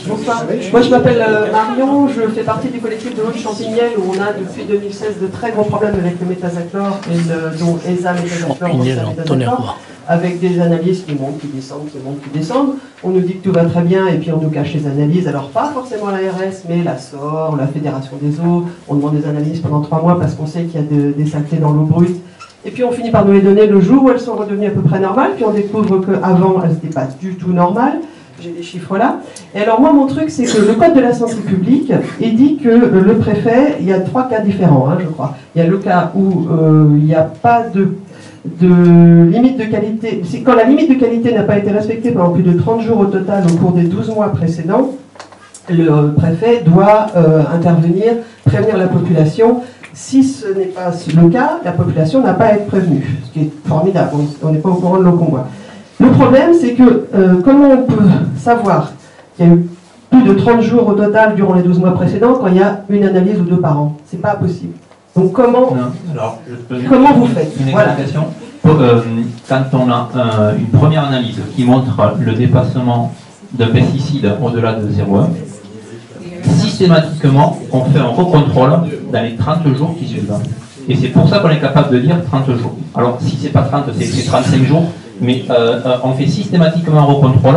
Bonsoir. Moi je m'appelle Marion, je fais partie du collectif de l'eau de Champignelles où on a depuis 2016 de très gros problèmes avec le méthazachlore et dont ESA méthazachlore, avec des analyses qui montent, qui descendent, qui montent, qui descendent. On nous dit que tout va très bien et puis on nous cache les analyses. Alors pas forcément l'ARS, mais la SOR, la Fédération des eaux. On demande des analyses pendant 3 mois parce qu'on sait qu'il y a des saletés dans l'eau brute. Et puis on finit par nous les donner le jour où elles sont redevenues à peu près normales. Puis on découvre qu'avant, elles n'étaient pas du tout normales. J'ai des chiffres là. Et alors moi, mon truc, c'est que le Code de la santé publique, il dit que le préfet, il y a 3 cas différents, je crois. Il y a le cas où il n'y a pas de limite de qualité. Quand la limite de qualité n'a pas été respectée pendant plus de 30 jours au total au cours des 12 mois précédents, le préfet doit intervenir, prévenir la population. Si ce n'est pas le cas, la population n'a pas à être prévenue, ce qui est formidable, on n'est pas au courant de l'eau qu'on boit. Le problème, c'est que comment on peut savoir qu'il y a eu plus de 30 jours au total durant les 12 mois précédents quand il y a une analyse ou 2 par an? C'est pas possible. Donc comment vous faites? Voilà. Quand on a une première analyse qui montre le dépassement d'un pesticide au-delà de 0,1, systématiquement, on fait un recontrôle dans les 30 jours qui suivent. Et c'est pour ça qu'on est capable de dire 30 jours. Alors, si c'est pas 30, c'est 35 jours, mais on fait systématiquement un recontrôle,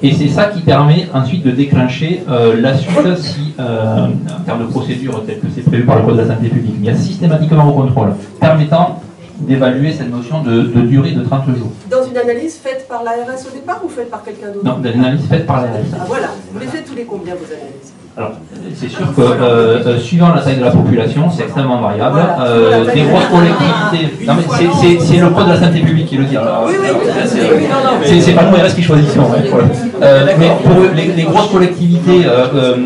et c'est ça qui permet ensuite de déclencher la suite si, en termes de procédure telle que c'est prévu par le Code de la santé publique. Il y a systématiquement un recontrôle, permettant d'évaluer cette notion de durée de 30 jours. Dans une analyse faite par l'ARS au départ ou faite par quelqu'un d'autre? Non, dans une analyse faite par l'ARS. Ah voilà, vous les faites tous les combien vos analyses? Alors, c'est sûr que suivant la taille de la population, c'est extrêmement variable. Voilà. Des grosses collectivités. Non, mais c'est le Code de la santé publique qui le dit. C'est pas nous, RS qui choisissons. Mais pour les grosses collectivités,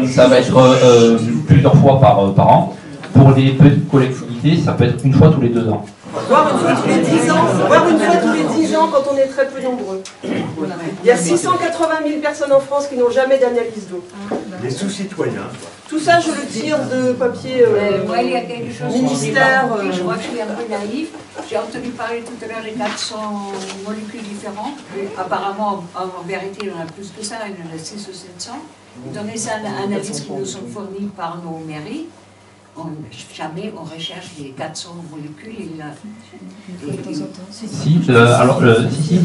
ça va être plusieurs fois par an. Pour les petites collectivités, ça peut être une fois tous les 2 ans. Voire une fois tous les 10 ans, voire une fois tous les 10 ans quand on est très peu nombreux. Il y a 680 000 personnes en France qui n'ont jamais d'analyse d'eau. Les sous-citoyens. Tout ça, je le tire de papier moi, il y a quelque chose ministère. Je crois que je suis un peu naïf. J'ai entendu parler tout à l'heure des 400 molécules différentes. Apparemment, en vérité, il y en a plus que ça, il y en a 600 ou 700. Étant donné ça, analyses qui nous sont fournies par nos mairies, jamais on recherche les 400 molécules. Si,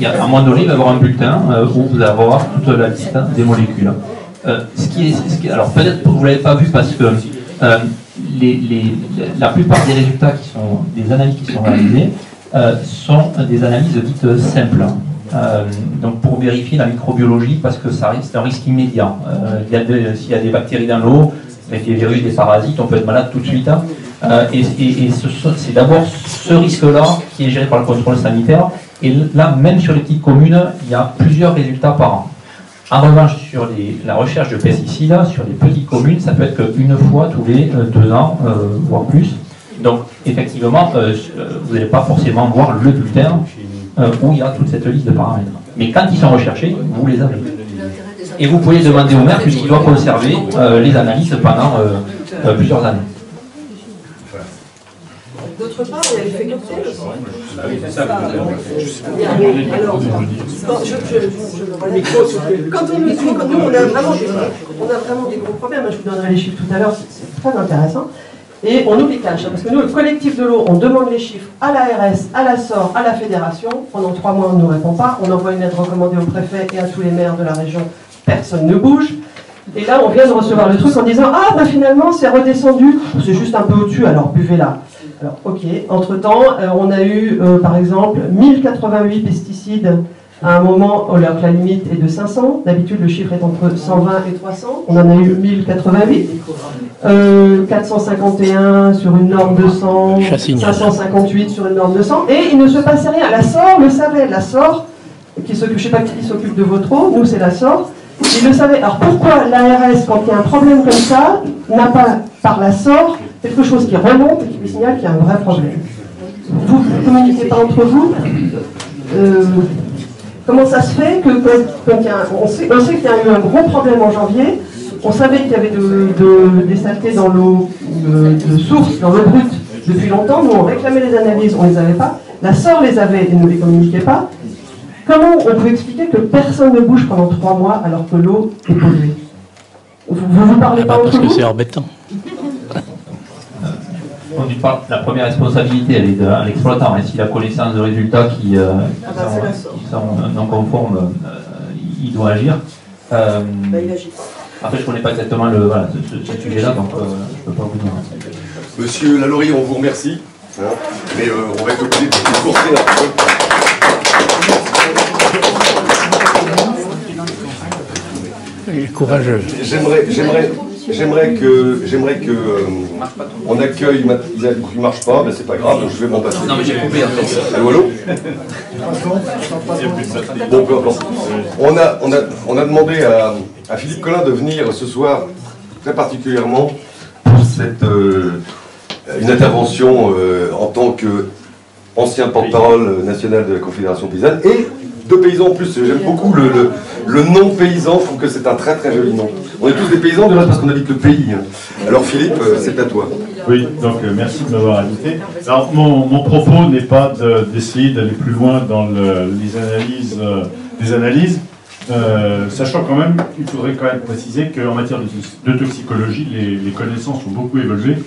à un moment donné, il va y avoir un bulletin où vous allez avoir toute la liste des molécules. Alors peut-être que vous ne l'avez pas vu parce que la plupart des résultats qui sont des analyses qui sont réalisées sont des analyses dites simples. Donc pour vérifier la microbiologie, parce que c'est un risque immédiat. S'il y a des bactéries dans l'eau, avec des virus, des parasites, on peut être malade tout de suite. Et c'est d'abord ce risque-là qui est géré par le contrôle sanitaire. Et là, même sur les petites communes, il y a plusieurs résultats par an. En revanche, sur la recherche de pesticides, sur les petites communes, ça peut être qu'une fois tous les 2 ans, voire plus. Donc, effectivement, vous n'allez pas forcément voir le bulletin où il y a toute cette liste de paramètres. Mais quand ils sont recherchés, vous les avez. Et vous pouvez demander au maire puisqu'il doit conserver les analyses pendant plusieurs années. D'autre part, il y a l'effet cocktail. Quand on nous dit, nous, on a vraiment des gros problèmes. Je vous donnerai les chiffres tout à l'heure, c'est très intéressant. Et on nous les cache, parce que nous, le collectif de l'eau, on demande les chiffres à l'ARS, à la SOR, à la Fédération. Pendant 3 mois, on ne nous répond pas. On envoie une lettre recommandée au préfet et à tous les maires de la région. Personne ne bouge. Et là, on vient de recevoir le truc en disant « Ah, bah finalement, c'est redescendu. C'est juste un peu au-dessus, alors buvez-la. » Alors, ok. Entre-temps, on a eu, par exemple, 1088 pesticides à un moment où la limite est de 500. D'habitude, le chiffre est entre 120 et 300. On en a eu 1088. 451 sur une norme de 100. 558 sur une norme de 100. Et il ne se passait rien. La SOR le savait. La SOR, je ne sais pas qui s'occupe de votre eau, nous c'est la SOR. Il le savait. Alors pourquoi l'ARS, quand il y a un problème comme ça, n'a pas, par la SOR, quelque chose qui remonte et qui lui signale qu'il y a un vrai problème? vous ne communiquez pas entre vous. Comment ça se fait que quand on sait qu'il y a eu un gros problème en janvier, on savait qu'il y avait des saletés dans l'eau de source, dans l'eau brute depuis longtemps, nous on réclamait les analyses, on ne les avait pas, la SOR les avait et ne les communiquait pas. Comment on peut expliquer que personne ne bouge pendant 3 mois alors que l'eau est polluée? Vous parlez pas entre vous? Parce que c'est embêtant. La première responsabilité, elle est à l'exploitant. Et s'il a connaissance de résultats qui sont non conformes, il doit agir. Il agit. Après, je ne connais pas exactement ce sujet-là, donc je ne peux pas vous dire. Monsieur Lalaurie, on vous remercie. Hein, mais on va être obligé de vous courser un peu. Il est courageux. J'aimerais que on accueille. Il marche pas, mais c'est pas grave, donc je vais m'en passer. Non, mais j'ai coupé en fait. Allô, allô. Bon, peu importe. On a demandé à Philippe Collin de venir ce soir très particulièrement pour une intervention en tant qu'ancien porte-parole national de la Confédération paysanne et de paysans en plus. J'aime beaucoup le nom paysan, je trouve que c'est un très très joli nom. On est tous des paysans de là parce qu'on habite le pays. Alors Philippe, c'est à toi. Oui, donc merci de m'avoir invité. Alors mon propos n'est pas d'essayer d'aller plus loin dans les analyses, sachant quand même qu'il faudrait quand même préciser qu'en matière de toxicologie, les connaissances ont beaucoup évolué.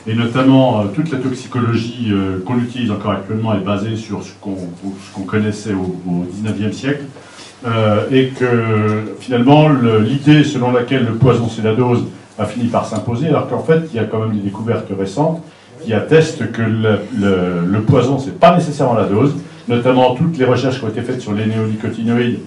Et notamment, toute la toxicologie qu'on utilise encore actuellement est basée sur ce qu'on connaissait au XIXe siècle. Et que finalement, l'idée selon laquelle le poison c'est la dose a fini par s'imposer, alors qu'en fait, il y a quand même des découvertes récentes qui attestent que le poison, c'est pas nécessairement la dose. Notamment, toutes les recherches qui ont été faites sur les néonicotinoïdes,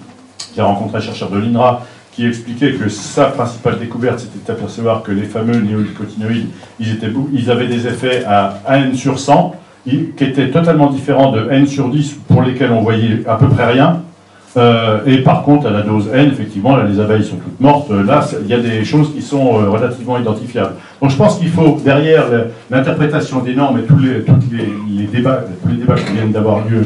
qui a rencontré un chercheur de l'INRA, qui expliquait que sa principale découverte, c'était d'apercevoir que les fameux néonicotinoïdes, ils avaient des effets à N sur 100, qui étaient totalement différents de N sur 10, pour lesquels on voyait à peu près rien. Et par contre, à la dose N, effectivement, là, les abeilles sont toutes mortes. Là, il y a des choses qui sont relativement identifiables. Donc je pense qu'il faut, derrière l'interprétation des normes et tous les débats qui viennent d'avoir lieu,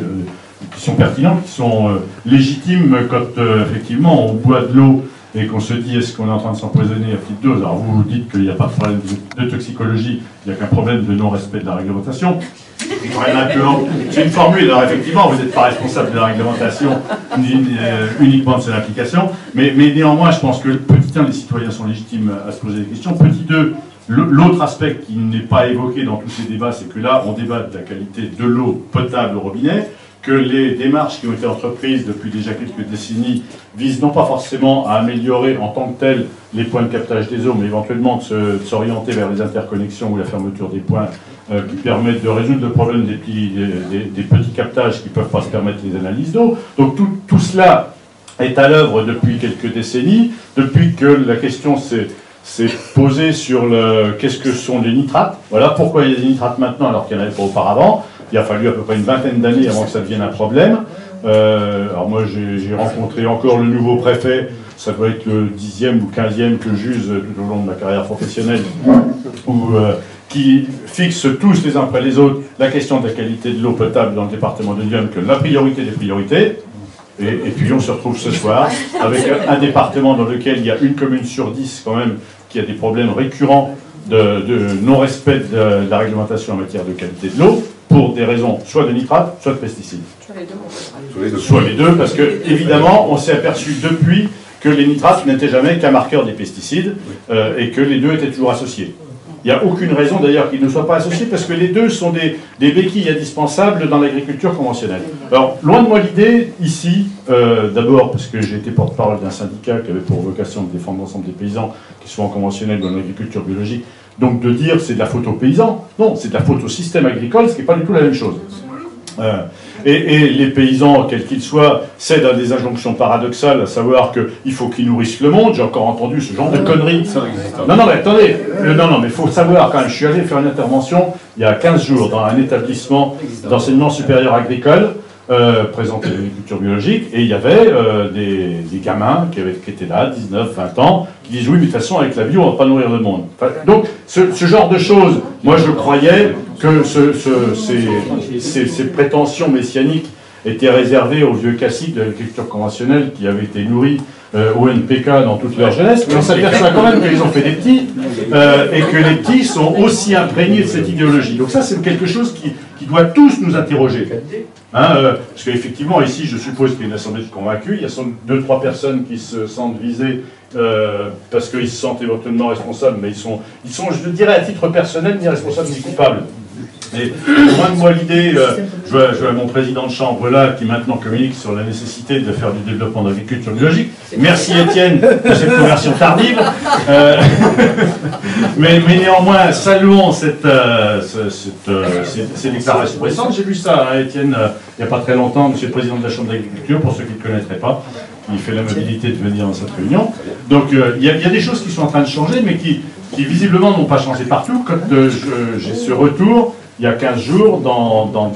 qui sont pertinents, qui sont légitimes quand, effectivement, on boit de l'eau et qu'on se dit est-ce qu'on est en train de s'empoisonner à petite dose. Alors vous dites qu'il n'y a pas de problème de toxicologie, il n'y a qu'un problème de non-respect de la réglementation. C'est une formule, alors effectivement vous n'êtes pas responsable de la réglementation uniquement de son application, mais néanmoins je pense que petit 1, les citoyens sont légitimes à se poser des questions. Petit 2, l'autre aspect qui n'est pas évoqué dans tous ces débats, c'est que là on débat de la qualité de l'eau potable au robinet, que les démarches qui ont été entreprises depuis déjà quelques décennies visent non pas forcément à améliorer en tant que telles les points de captage des eaux, mais éventuellement de s'orienter vers les interconnexions ou la fermeture des points qui permettent de résoudre le problème des petits captages qui ne peuvent pas se permettre les analyses d'eau. Donc tout cela est à l'œuvre depuis quelques décennies, depuis que la question s'est posée sur qu'est-ce que sont les nitrates. Voilà pourquoi il y a des nitrates maintenant alors qu'il n'y en avait pas auparavant. Il a fallu à peu près une vingtaine d'années avant que ça devienne un problème. Alors moi j'ai rencontré encore le nouveau préfet, ça doit être le 10e ou 15e que j'use tout au long de ma carrière professionnelle, qui fixe tous les uns après les autres la question de la qualité de l'eau potable dans le département de l'Yonne, que la priorité des priorités. Et puis on se retrouve ce soir avec un département dans lequel il y a une commune sur 10 quand même qui a des problèmes récurrents de non-respect de la réglementation en matière de qualité de l'eau, pour des raisons soit de nitrate, soit de pesticides. Soit les deux, parce que, évidemment, on s'est aperçu depuis que les nitrates n'étaient jamais qu'un marqueur des pesticides et que les deux étaient toujours associés. Il n'y a aucune raison d'ailleurs qu'ils ne soient pas associés, parce que les deux sont des béquilles indispensables dans l'agriculture conventionnelle. Alors, loin de moi l'idée, ici, d'abord parce que j'ai été porte-parole d'un syndicat qui avait pour vocation de défendre l'ensemble des paysans, qui soient en conventionnel ou dans l'agriculture biologique, donc de dire c'est de la faute aux paysans. Non, c'est de la faute au système agricole, ce qui n'est pas du tout la même chose. Et les paysans, quels qu'ils soient, cèdent à des injonctions paradoxales, à savoir qu'il faut qu'ils nourrissent le monde. J'ai encore entendu ce genre de conneries. Non, mais attendez, non, mais il faut savoir quand même, je suis allé faire une intervention il y a 15 jours dans un établissement d'enseignement supérieur agricole, présenté l'agriculture biologique, et il y avait des gamins qui étaient là, 19, 20 ans, qui disent oui, mais de toute façon, avec la bio, on ne va pas nourrir le monde. Enfin, donc, ce genre de choses, moi je croyais que ces prétentions messianiques étaient réservées aux vieux classiques de l'agriculture conventionnelle qui avaient été nourris au NPK dans toute leur jeunesse, mais on s'aperçoit quand même qu'ils ont fait des petits et que les petits sont aussi imprégnés de cette idéologie. Donc ça, c'est quelque chose qui doit tous nous interroger. Parce qu'effectivement, ici, je suppose qu'il y a une assemblée de convaincus, il y a 2-3 personnes qui se sentent visées parce qu'ils se sentent éventuellement responsables, mais ils sont, je dirais, à titre personnel, ni responsables ni coupables. Et loin de moi l'idée, je vois mon président de chambre là qui maintenant communique sur la nécessité de faire du développement d'agriculture biologique. Merci Étienne de cette conversion tardive. Mais néanmoins, saluons ces déclarations récentes. J'ai vu ça, Étienne, il n'y a pas très longtemps, monsieur le président de la Chambre d'agriculture, pour ceux qui ne le connaîtraient pas. Il fait la mobilité de venir dans cette réunion. Donc il y a des choses qui sont en train de changer, mais qui visiblement n'ont pas changé partout. Quand j'ai ce retour, il y a 15 jours, dans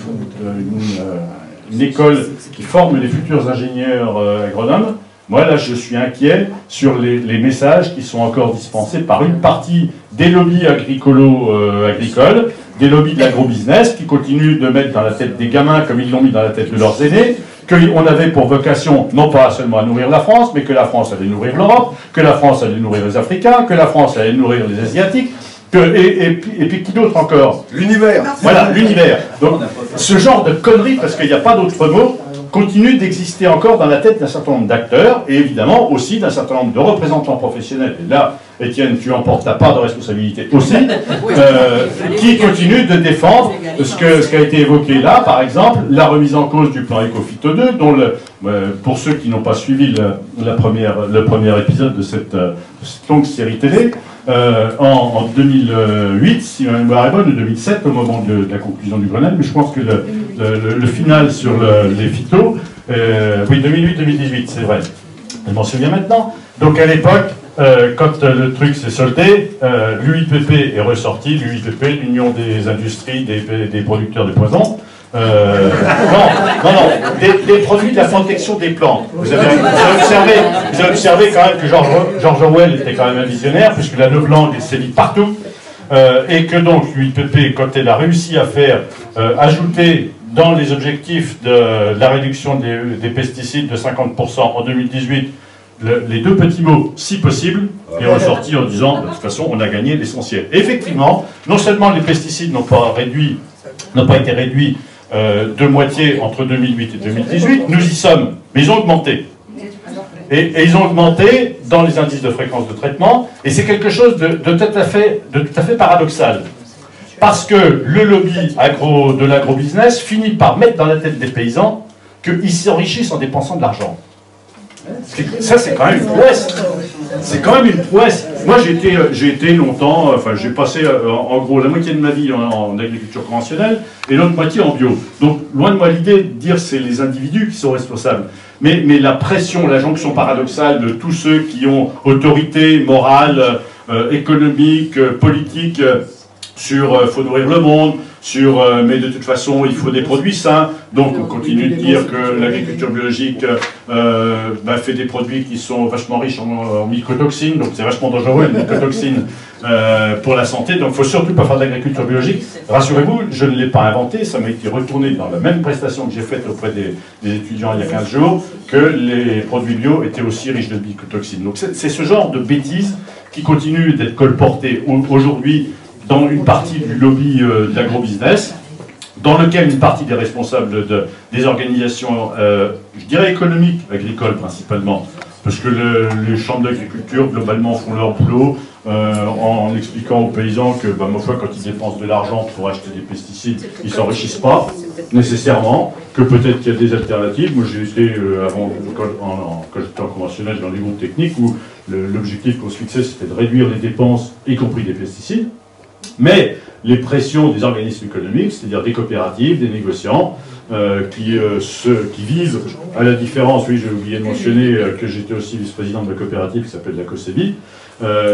une école qui forme les futurs ingénieurs agronomes, moi là je suis inquiet sur les messages qui sont encore dispensés par une partie des lobbies agricoles, des lobbies de l'agrobusiness qui continuent de mettre dans la tête des gamins comme ils l'ont mis dans la tête de leurs aînés, qu'on avait pour vocation, non pas seulement à nourrir la France, mais que la France allait nourrir l'Europe, que la France allait nourrir les Africains, que la France allait nourrir les Asiatiques, et puis qui d'autre encore? L'univers. Voilà, l'univers. Donc, ce genre de conneries, parce qu'il n'y a pas d'autre mot, continue d'exister encore dans la tête d'un certain nombre d'acteurs, et évidemment aussi d'un certain nombre de représentants professionnels. Et là, Étienne, tu emportes ta part de responsabilité aussi, qui continuent de défendre ce qui a été évoqué là, par exemple, la remise en cause du plan Ecophyto 2, dont pour ceux qui n'ont pas suivi le premier épisode de cette longue série télé, en 2008, si ma mémoire est bonne, ou 2007, au moment de la conclusion du Grenelle, mais je pense que le final sur les phytos, oui, 2008-2018, c'est vrai, je m'en souviens maintenant. Donc à l'époque, quand le truc s'est soldé, l'UIPP est ressorti, l'UIPP, l'Union des industries, des producteurs de poisons. Non, des produits de la protection des plantes. Vous avez observé quand même que George Orwell était quand même un visionnaire, puisque la novlangue s'est mise partout, et que donc l'UIPP, quand elle a réussi à faire ajouter dans les objectifs de la réduction des pesticides de 50% en 2018, les deux petits mots, si possible, est ressorti en disant, de toute façon, on a gagné l'essentiel. Effectivement, non seulement les pesticides n'ont pas été réduits de moitié entre 2008 et 2018, nous y sommes, mais ils ont augmenté. Et ils ont augmenté dans les indices de fréquence de traitement, et c'est quelque chose de tout à fait paradoxal. Parce que le lobby de l'agrobusiness finit par mettre dans la tête des paysans qu'ils s'enrichissent en dépensant de l'argent. Ça, c'est quand même une prouesse. C'est quand même une prouesse. Moi, j'ai été longtemps, j'ai passé en gros la moitié de ma vie en agriculture conventionnelle et l'autre moitié en bio. Donc, loin de moi l'idée de dire que c'est les individus qui sont responsables. Mais la pression, la jonction paradoxale de tous ceux qui ont autorité morale, économique, politique, sur faut nourrir le monde, mais de toute façon il faut des produits sains, donc on continue de dire que l'agriculture biologique fait des produits qui sont vachement riches en mycotoxines, donc c'est vachement dangereux les mycotoxines pour la santé, donc il ne faut surtout pas faire de l'agriculture biologique. Rassurez-vous, je ne l'ai pas inventé, ça m'a été retourné dans la même prestation que j'ai faite auprès des étudiants il y a 15 jours, que les produits bio étaient aussi riches de mycotoxines. Donc c'est ce genre de bêtises qui continue d'être colportées aujourd'hui dans une partie du lobby de l'agrobusiness, dans lequel une partie des responsables des organisations, je dirais économiques, agricoles principalement, parce que les chambres d'agriculture, globalement, font leur boulot en expliquant aux paysans que, ma foi, quand ils dépensent de l'argent pour acheter des pesticides, ils ne s'enrichissent pas, nécessairement, que peut-être qu'il y a des alternatives. Moi, j'ai été, avant, quand j'étais en conventionnel, dans les groupes techniques, où l'objectif qu'on se fixait, c'était de réduire les dépenses, y compris des pesticides. Mais les pressions des organismes économiques, c'est-à-dire des coopératives, des négociants, qui vivent, à la différence, oui, j'ai oublié de mentionner que j'étais aussi vice-président de la coopérative qui s'appelle la COSEBI,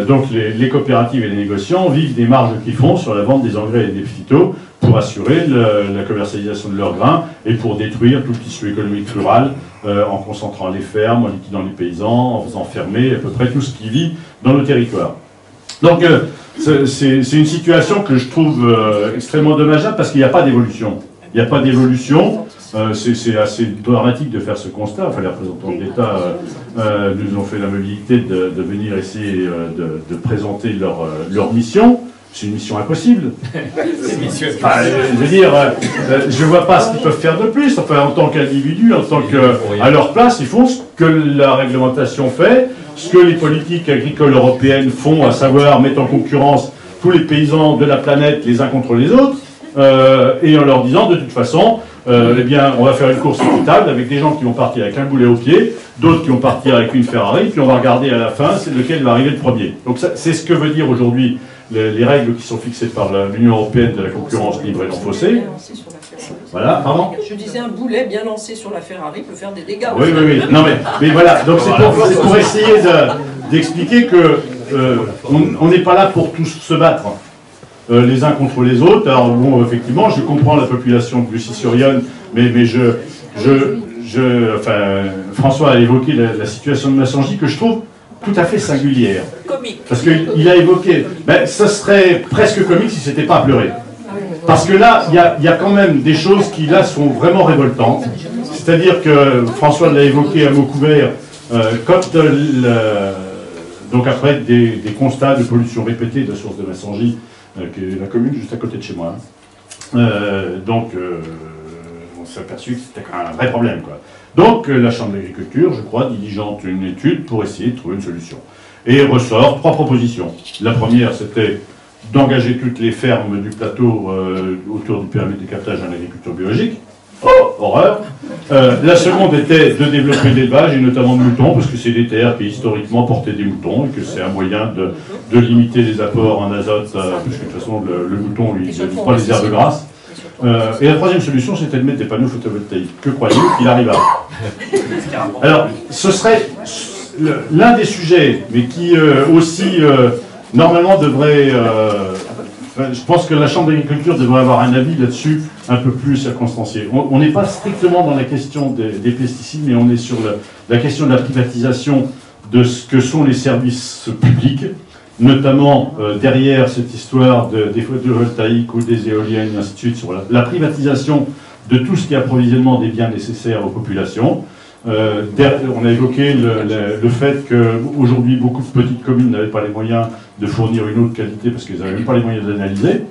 donc les coopératives et les négociants vivent des marges qu'ils font sur la vente des engrais et des phytos pour assurer la commercialisation de leurs grains et pour détruire tout le tissu économique rural en concentrant les fermes, en liquidant les paysans, en faisant fermer à peu près tout ce qui vit dans nos territoires. Donc c'est une situation que je trouve extrêmement dommageable parce qu'il n'y a pas d'évolution. Il n'y a pas d'évolution. C'est assez dramatique de faire ce constat. Enfin, les représentants de l'État nous ont fait l'amabilité de venir essayer de présenter leur mission. C'est une mission impossible. Enfin, je veux dire, je ne vois pas ce qu'ils peuvent faire de plus. Enfin, en tant qu'individu, à leur place, ils font ce que la réglementation fait, ce que les politiques agricoles européennes font, à savoir mettre en concurrence tous les paysans de la planète les uns contre les autres, et en leur disant de toute façon, eh bien, on va faire une course équitable avec des gens qui vont partir avec un boulet au pied, d'autres qui vont partir avec une Ferrari, puis on va regarder à la fin c'est lequel va arriver le premier. Donc c'est ce que veut dire aujourd'hui les règles qui sont fixées par l'Union européenne de la concurrence libre et non faussée. Voilà, pardon ? Je disais un boulet bien lancé sur la Ferrari peut faire des dégâts. Oui, oui, oui. Non, mais voilà, donc c'est pour essayer d'expliquer que on n'est pas là pour tous se battre les uns contre les autres. Alors bon, effectivement, je comprends la population de Bussy-sur-Yonne, mais enfin, François a évoqué la situation de Massangy que je trouve tout à fait singulière. Comique. Parce qu'il a évoqué, ben, ça serait presque comique si c'était pas à pleurer. Parce que là, il y a quand même des choses qui là sont vraiment révoltantes. C'est-à-dire que François l'a évoqué à mot couvert, quand donc après des constats de pollution répétée de la source de Massangy, qui est la commune juste à côté de chez moi. Donc on s'est aperçu que c'était quand même un vrai problème, quoi. Donc la Chambre d'agriculture, je crois, diligente une étude pour essayer de trouver une solution. Et ressort 3 propositions. La première, c'était d'engager toutes les fermes du plateau autour du périmètre de captage en agriculture biologique. Oh, horreur. La seconde était de développer l'élevage, et notamment de moutons, parce que c'est des terres qui historiquement portaient des moutons, et que c'est un moyen de limiter les apports en azote, parce que de toute façon, le mouton, lui, il ne pas les herbes grasses. Et la troisième solution, c'était de mettre des panneaux photovoltaïques. Que croyez-vous qu'il arriva? Alors, ce serait l'un des sujets, mais qui aussi, normalement, devrait... je pense que la Chambre d'agriculture devrait avoir un avis là-dessus un peu plus circonstancié. On n'est pas strictement dans la question des pesticides, mais on est sur la question de la privatisation de ce que sont les services publics, notamment derrière cette histoire des photovoltaïques ou des éoliennes, et ainsi de suite, sur la privatisation de tout ce qui est approvisionnement des biens nécessaires aux populations. On a évoqué le fait qu'aujourd'hui, beaucoup de petites communes n'avaient pas les moyens de fournir une eau de qualité parce qu'ils n'avaient même pas les moyens d'analyser,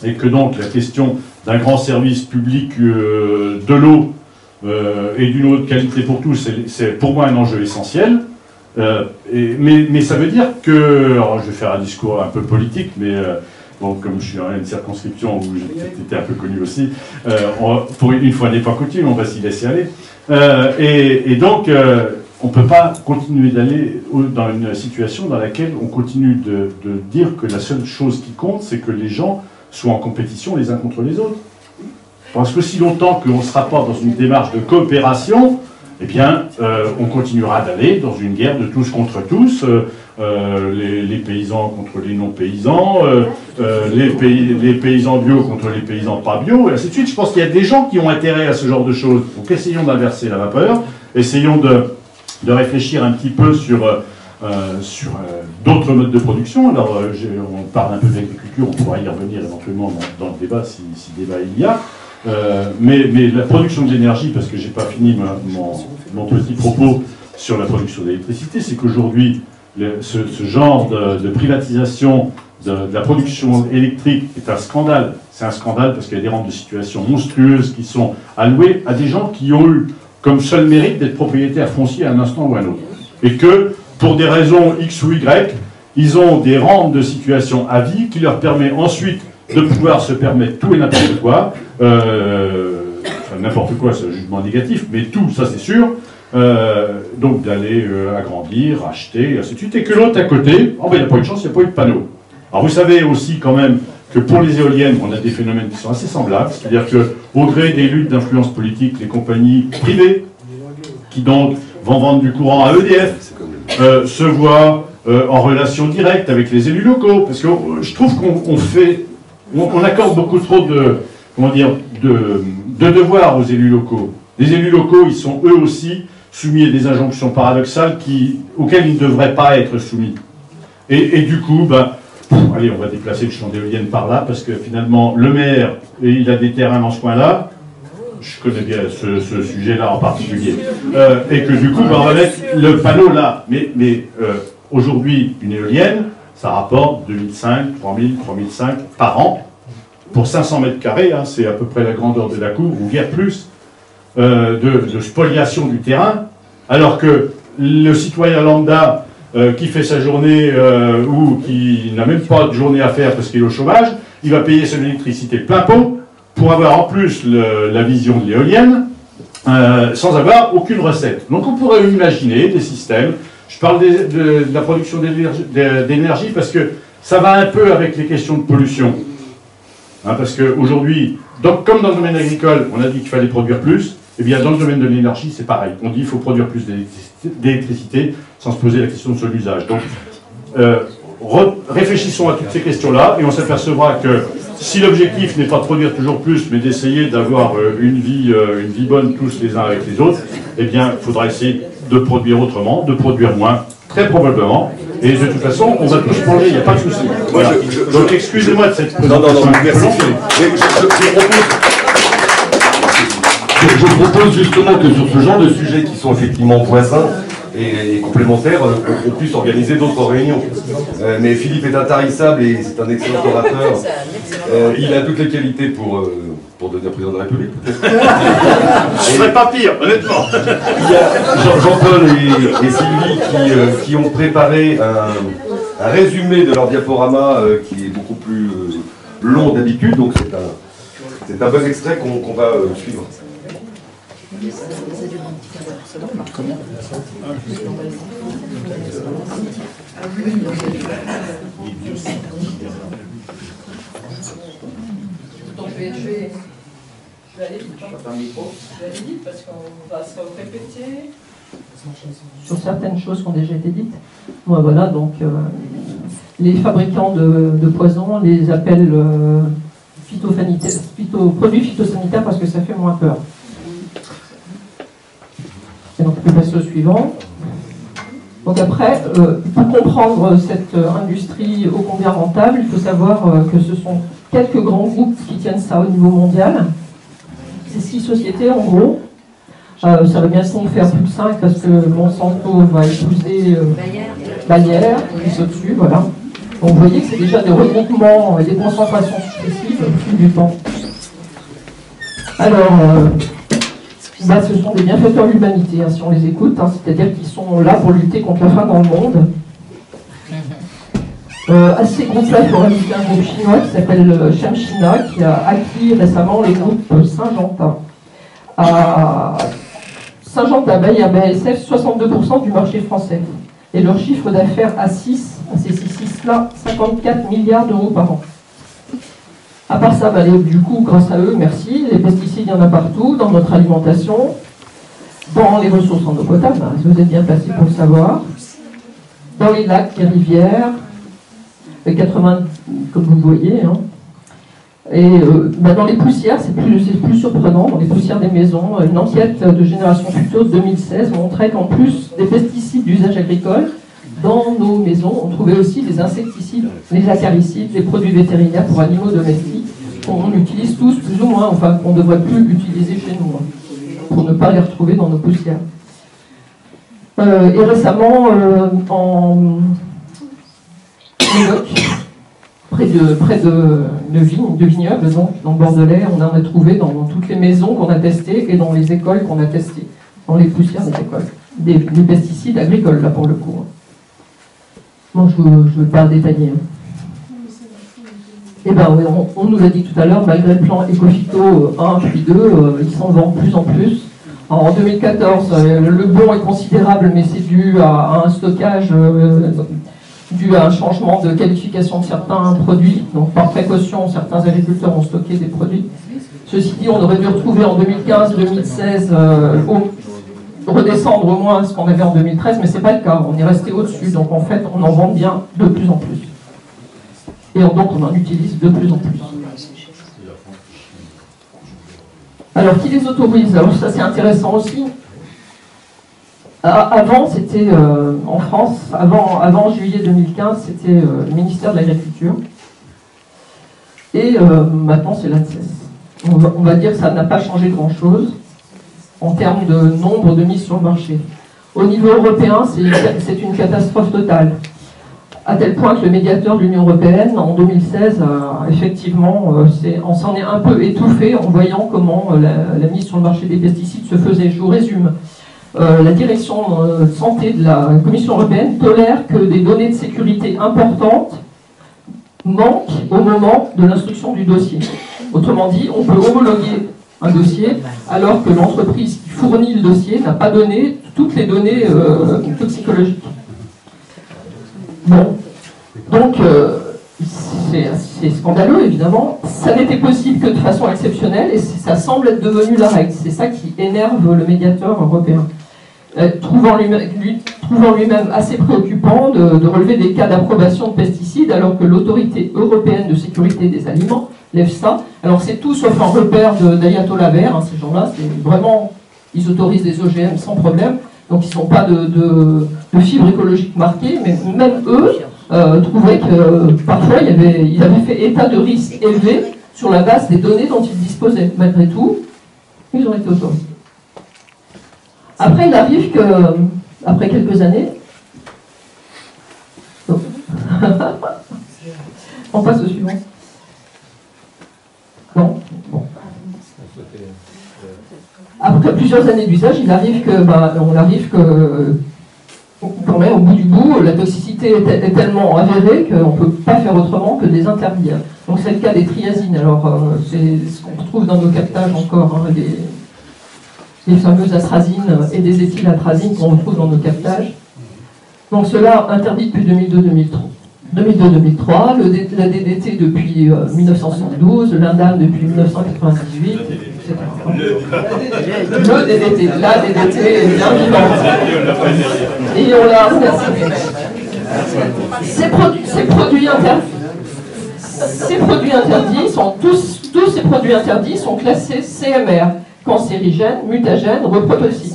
et que donc la question d'un grand service public de l'eau et d'une eau de qualité pour tous, c'est pour moi un enjeu essentiel. Mais ça veut dire que, alors je vais faire un discours un peu politique, mais bon, comme je suis dans une circonscription où j'étais un peu connu aussi, pour une fois n'est pas coutume, on va s'y laisser aller. Et donc, on ne peut pas continuer d'aller dans une situation dans laquelle on continue de dire que la seule chose qui compte, c'est que les gens soient en compétition les uns contre les autres. Parce que si longtemps qu'on ne sera pas dans une démarche de coopération, eh bien, on continuera d'aller dans une guerre de tous contre tous, les paysans contre les non-paysans, les paysans bio contre les paysans pas bio, et ainsi de suite. Je pense qu'il y a des gens qui ont intérêt à ce genre de choses. Donc essayons d'inverser la vapeur, essayons de réfléchir un petit peu sur d'autres modes de production. Alors, on parle un peu d'agriculture, on pourra y revenir éventuellement dans le débat, si débat il y a. Mais la production de l'énergie, parce que j'ai pas fini mon petit propos sur la production d'électricité, c'est qu'aujourd'hui, ce genre de privatisation de la production électrique est un scandale. C'est un scandale parce qu'il y a des rentes de situation monstrueuses qui sont allouées à des gens qui ont eu comme seul mérite d'être propriétaires fonciers à un instant ou à un autre. Et que, pour des raisons X ou Y, ils ont des rentes de situation à vie qui leur permet ensuite de pouvoir se permettre tout et n'importe quoi, enfin n'importe quoi, c'est un jugement négatif, mais tout, ça c'est sûr, donc d'aller agrandir, acheter, et ainsi de suite, et que l'autre à côté, oh ben il n'y a pas eu de chance, il n'y a pas eu de panneau. Alors vous savez aussi quand même que pour les éoliennes, on a des phénomènes qui sont assez semblables, c'est-à-dire qu'au gré des luttes d'influence politique, les compagnies privées, qui donc vont vendre du courant à EDF, se voient en relation directe avec les élus locaux, parce que je trouve on accorde beaucoup trop de devoirs aux élus locaux. Les élus locaux, ils sont eux aussi soumis à des injonctions paradoxales auxquelles ils ne devraient pas être soumis. Et du coup, allez, on va déplacer le champ d'éoliennes par là, parce que finalement, le maire, il a des terrains dans ce coin-là, je connais bien ce sujet-là en particulier, et que du coup, on va mettre le panneau là. Mais aujourd'hui, une éolienne, ça rapporte 2005, 3000, 3005 par an, pour 500 mètres carrés, hein, c'est à peu près la grandeur de la cour, ou guère plus, de spoliation du terrain, alors que le citoyen lambda qui fait sa journée ou qui n'a même pas de journée à faire parce qu'il est au chômage, il va payer son électricité plein pot pour avoir en plus la vision de l'éolienne sans avoir aucune recette. Donc on pourrait imaginer des systèmes, je parle de la production d'énergie parce que ça va un peu avec les questions de pollution. Hein, parce qu'aujourd'hui, comme dans le domaine agricole, on a dit qu'il fallait produire plus, eh bien dans le domaine de l'énergie, c'est pareil. On dit qu'il faut produire plus d'électricité sans se poser la question de son usage. Donc, réfléchissons à toutes ces questions-là et on s'apercevra que si l'objectif n'est pas de produire toujours plus, mais d'essayer d'avoir une vie bonne tous les uns avec les autres, eh bien, il faudra essayer de produire autrement, de produire moins, très probablement. Et de toute façon, on va tous manger, il n'y a pas de souci. Voilà. Donc, excusez-moi de cette présentation. Non, merci. Je propose justement que sur ce genre de sujets qui sont effectivement voisins et complémentaires, on puisse organiser d'autres réunions. Mais Philippe est intarissable et c'est un excellent orateur. Il a toutes les qualités pour devenir président de la République. Je ne serais pas pire, honnêtement. Il y a Jean-Paul et Sylvie qui ont préparé un résumé de leur diaporama qui est beaucoup plus long d'habitude, donc c'est un bon extrait qu'on va suivre. Donc je vais aller vite. Je vais aller vite parce qu'on va se répéter. Sur certaines choses qui ont déjà été dites. Bon, voilà, donc les fabricants de poisons les appellent produits phytosanitaires parce que ça fait moins peur. Et donc je passe au suivant. Donc après, pour comprendre cette industrie ô combien rentable, il faut savoir que ce sont quelques grands groupes qui tiennent ça au niveau mondial. C'est 6 sociétés en gros. Ça va bientôt faire plus de 5 parce que Monsanto va épouser Bayer, qui est au-dessus, voilà. Donc vous voyez que c'est déjà des regroupements et des concentrations successives au fil du temps. Alors, ce sont des bienfaiteurs de l'humanité, hein, si on les écoute, hein, c'est-à-dire qu'ils sont là pour lutter contre la faim dans le monde. À ces groupes-là, il faut rajouter un groupe chinois qui s'appelle Shamshina, qui a acquis récemment les groupes Syngenta. À Syngenta, il y a BASF 62% du marché français. Et leur chiffre d'affaires à ces 6-là, 54 milliards d'euros par an. À part ça, du coup, grâce à eux, merci, les pesticides, il y en a partout, dans notre alimentation, dans les ressources en eau potable, hein, vous êtes bien placés pour le savoir, dans les lacs, les rivières, les 80, comme vous voyez, hein. Et dans les poussières, c'est plus surprenant, dans les poussières des maisons, une enquête de Génération Futos 2016 montrait qu'en plus des pesticides d'usage agricole, dans nos maisons, on trouvait aussi des insecticides, les acaricides, les produits vétérinaires pour animaux domestiques, qu'on utilise tous plus ou moins, enfin qu'on ne devrait plus utiliser chez nous, hein, pour ne pas les retrouver dans nos poussières. Et récemment, en Médoc, près de vignobles, donc, dans le Bordelais, on en a trouvé dans toutes les maisons qu'on a testées et dans les écoles qu'on a testées, dans les poussières des écoles. Des pesticides agricoles, là, pour le coup. Bon, je ne veux pas détailler. Eh bien, oui, on nous l'a dit tout à l'heure, malgré le plan Ecophyto 1 puis 2, ils s'en vendent de plus en plus. Alors, en 2014, le bond est considérable, mais c'est dû à un stockage, dû à un changement de qualification de certains produits. Donc, par précaution, certains agriculteurs ont stocké des produits. Ceci dit, on aurait dû retrouver en 2015-2016 redescendre au moins ce qu'on avait en 2013, mais ce n'est pas le cas, on est resté au-dessus, donc en fait on en vend bien de plus en plus. Et donc on en utilise de plus en plus. Alors qui les autorise? Alors ça c'est intéressant aussi. Avant, c'était en France, avant juillet 2015, c'était le ministère de l'Agriculture. Et maintenant, c'est l'ANSES. On va dire que ça n'a pas changé grand-chose en termes de nombre de mises sur le marché. Au niveau européen, c'est une catastrophe totale. À tel point que le médiateur de l'Union européenne, en 2016, effectivement, on s'en est un peu étouffé en voyant comment la mise sur le marché des pesticides se faisait. Je vous résume. La direction santé de la Commission européenne tolère que des données de sécurité importantes manquent au moment de l'instruction du dossier. Autrement dit, on peut homologuer un dossier alors que l'entreprise qui fournit le dossier n'a pas donné toutes les données toxicologiques. Bon, donc c'est scandaleux évidemment. Ça n'était possible que de façon exceptionnelle et ça semble être devenu la règle. C'est ça qui énerve le médiateur européen. Trouvant lui-même assez préoccupant de relever des cas d'approbation de pesticides alors que l'autorité européenne de sécurité des aliments, l'EFSA, alors c'est tout sauf un repère d'ayatollah vert, ces gens-là, c'est vraiment, ils autorisent des OGM sans problème, donc ils n'ont pas de fibre écologique marquée, mais même eux trouvaient que parfois ils avaient fait état de risque élevé sur la base des données dont ils disposaient. Malgré tout, ils ont été autorisés. Après, il arrive que, après quelques années, on passe au suivant. Non. Bon. Après plusieurs années d'usage, il arrive que, quand même, au bout du bout, la toxicité est tellement avérée qu'on ne peut pas faire autrement que de les interdire. Donc c'est le cas des triazines. Alors c'est ce qu'on retrouve dans nos captages encore, hein, les fameuses atrazines et des éthylatrazines qu'on retrouve dans nos captages. Donc cela interdit depuis 2002-2003, la DDT depuis 1972, l'Indam depuis 1998, etc. Le DDT, la DDT est bien vivante. Et on l'a ces produits interdits sont tous ces produits interdits sont classés CMR, cancérigènes, mutagènes, reprotoxiques.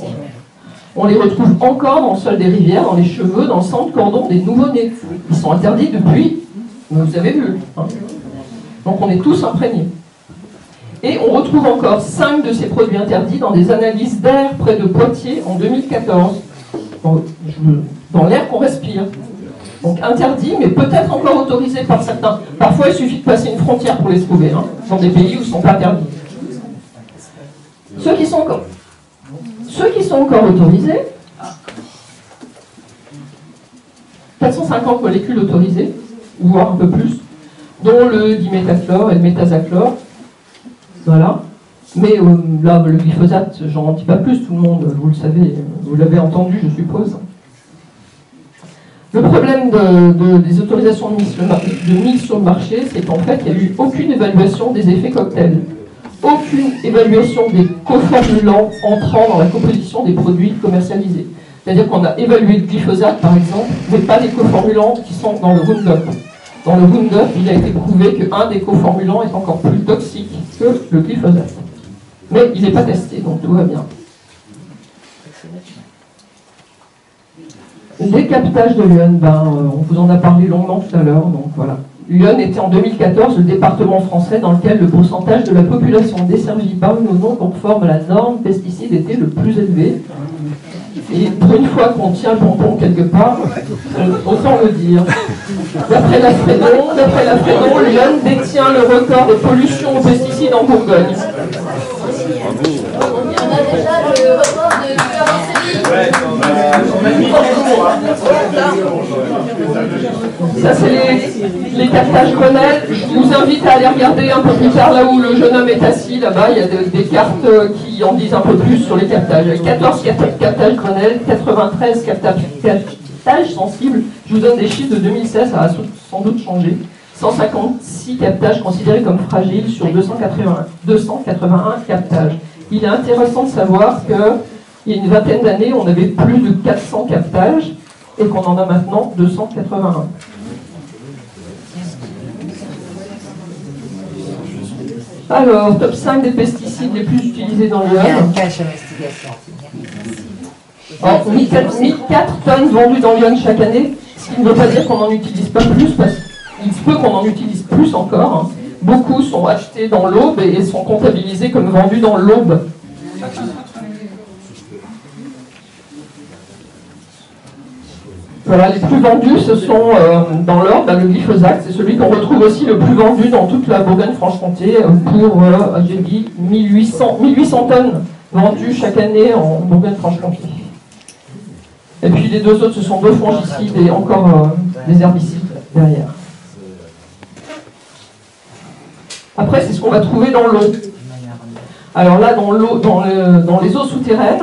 On les retrouve encore dans le sol des rivières, dans les cheveux, dans le sang de cordon des nouveau-nés. Ils sont interdits depuis, vous avez vu. Hein. Donc on est tous imprégnés. Et on retrouve encore 5 de ces produits interdits dans des analyses d'air près de Poitiers en 2014. Dans l'air qu'on respire. Donc interdit, mais peut-être encore autorisé par certains. Parfois il suffit de passer une frontière pour les trouver, hein, dans des pays où ils ne sont pas interdits. Ceux qui sont encore autorisés, 450 molécules autorisées, voire un peu plus, dont le diméthachlore et le métazachlore. Voilà. Mais là, le glyphosate, j'en dis pas plus, tout le monde, vous le savez, vous l'avez entendu, je suppose. Le problème des autorisations de mise sur le marché, c'est qu'en fait, il n'y a eu aucune évaluation des effets cocktails. Aucune évaluation des coformulants entrant dans la composition des produits commercialisés. C'est-à-dire qu'on a évalué le glyphosate, par exemple, mais pas les coformulants qui sont dans le Roundup. Dans le Roundup, il a été prouvé qu'un des coformulants est encore plus toxique que le glyphosate. Mais il n'est pas testé, donc tout va bien. Les captages de l'UN, on vous en a parlé longuement tout à l'heure, donc voilà. L'UN était en 2014 le département français dans lequel le pourcentage de la population desservie par une eau non conforme à la norme pesticide était le plus élevé. Et pour une fois qu'on tient le pompon quelque part, autant le dire. D'après la Frédon, l'UN détient le record de pollution aux pesticides en Bourgogne. On a déjà le record de tueurs en série. Ça, c'est les captages Grenelle. Je vous invite à aller regarder un peu plus tard là où le jeune homme est assis. Là-bas, il y a des cartes qui en disent un peu plus sur les captages. 14 captages Grenelle, 93 captages sensibles. Je vous donne des chiffres de 2016, ça va sans doute changer. 156 captages considérés comme fragiles sur 281 captages. Il est intéressant de savoir qu'il y a une vingtaine d'années, on avait plus de 400 captages et qu'on en a maintenant 281. Alors, top 5 des pesticides les plus utilisés dans l'UE. Alors, 1004 tonnes vendues dans l'Yonne chaque année, ce qui ne veut pas dire qu'on n'en utilise pas plus, parce qu'il se peut qu'on en utilise plus encore. Hein. Beaucoup sont achetés dans l'Aube et sont comptabilisés comme vendus dans l'Aube. Voilà, les plus vendus, ce sont dans l'Orbe, le glyphosate. C'est celui qu'on retrouve aussi le plus vendu dans toute la Bourgogne-Franche-Comté pour, j'ai dit, 1800 tonnes vendues chaque année en Bourgogne-Franche-Comté. Et puis les deux autres, ce sont deux fongicides et encore des herbicides derrière. Après, c'est ce qu'on va trouver dans l'eau. Alors là, dans l'eau, dans les eaux souterraines,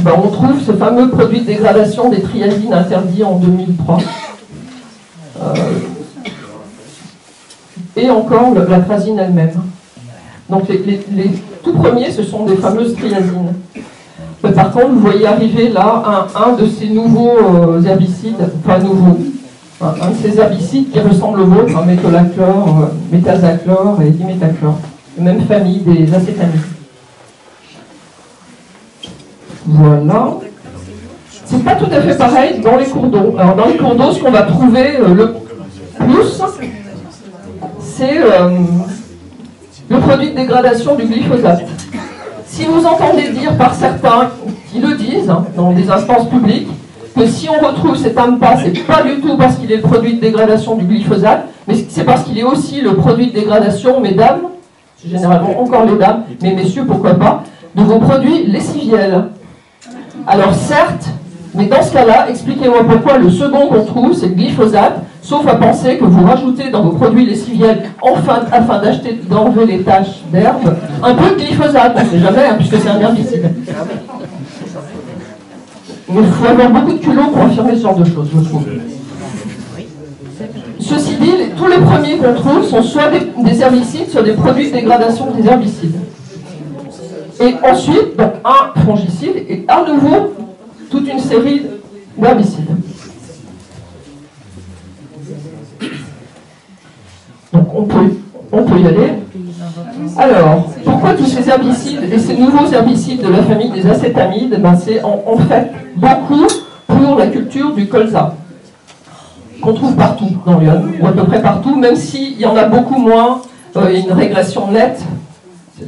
ben, on trouve ce fameux produit de dégradation des triazines interdit en 2003. Et encore l'atrazine elle-même. Donc les tout premiers, ce sont des fameuses triazines. Mais par contre, vous voyez arriver là un de ces nouveaux herbicides, enfin nouveaux, un de ces herbicides qui ressemble au vôtre, hein, métolachlore, métazachlore et dimétachlore, même famille des acétamides. Voilà. C'est pas tout à fait pareil dans les cours d'eau. Alors dans les cours d'eau, ce qu'on va trouver le plus, c'est le produit de dégradation du glyphosate. Si vous entendez dire par certains qui le disent hein, dans des instances publiques que si on retrouve cet AMPA, c'est pas du tout parce qu'il est le produit de dégradation du glyphosate, mais c'est parce qu'il est aussi le produit de dégradation, mesdames, c'est généralement encore les dames, mais messieurs pourquoi pas, de vos produits lessiviels. Alors certes, mais dans ce cas-là, expliquez-moi pourquoi le second qu'on trouve, c'est le glyphosate, sauf à penser que vous rajoutez dans vos produits lessiviels, afin d'enlever les taches d'herbe, un peu de glyphosate, on ne sait jamais, hein, puisque c'est un herbicide. Mais il faut avoir beaucoup de culot pour affirmer ce genre de choses, je trouve. Ceci dit, tous les premiers qu'on trouve sont soit des herbicides, soit des produits de dégradation des herbicides. Et ensuite, donc un fongicide et à nouveau toute une série d'herbicides. Donc on peut y aller. Alors, pourquoi tous ces herbicides et ces nouveaux herbicides de la famille des acétamides, ben c'est en fait beaucoup pour la culture du colza, qu'on trouve partout dans l'Yonne, ou à peu près partout, même s'il y en a beaucoup moins, il y a une régression nette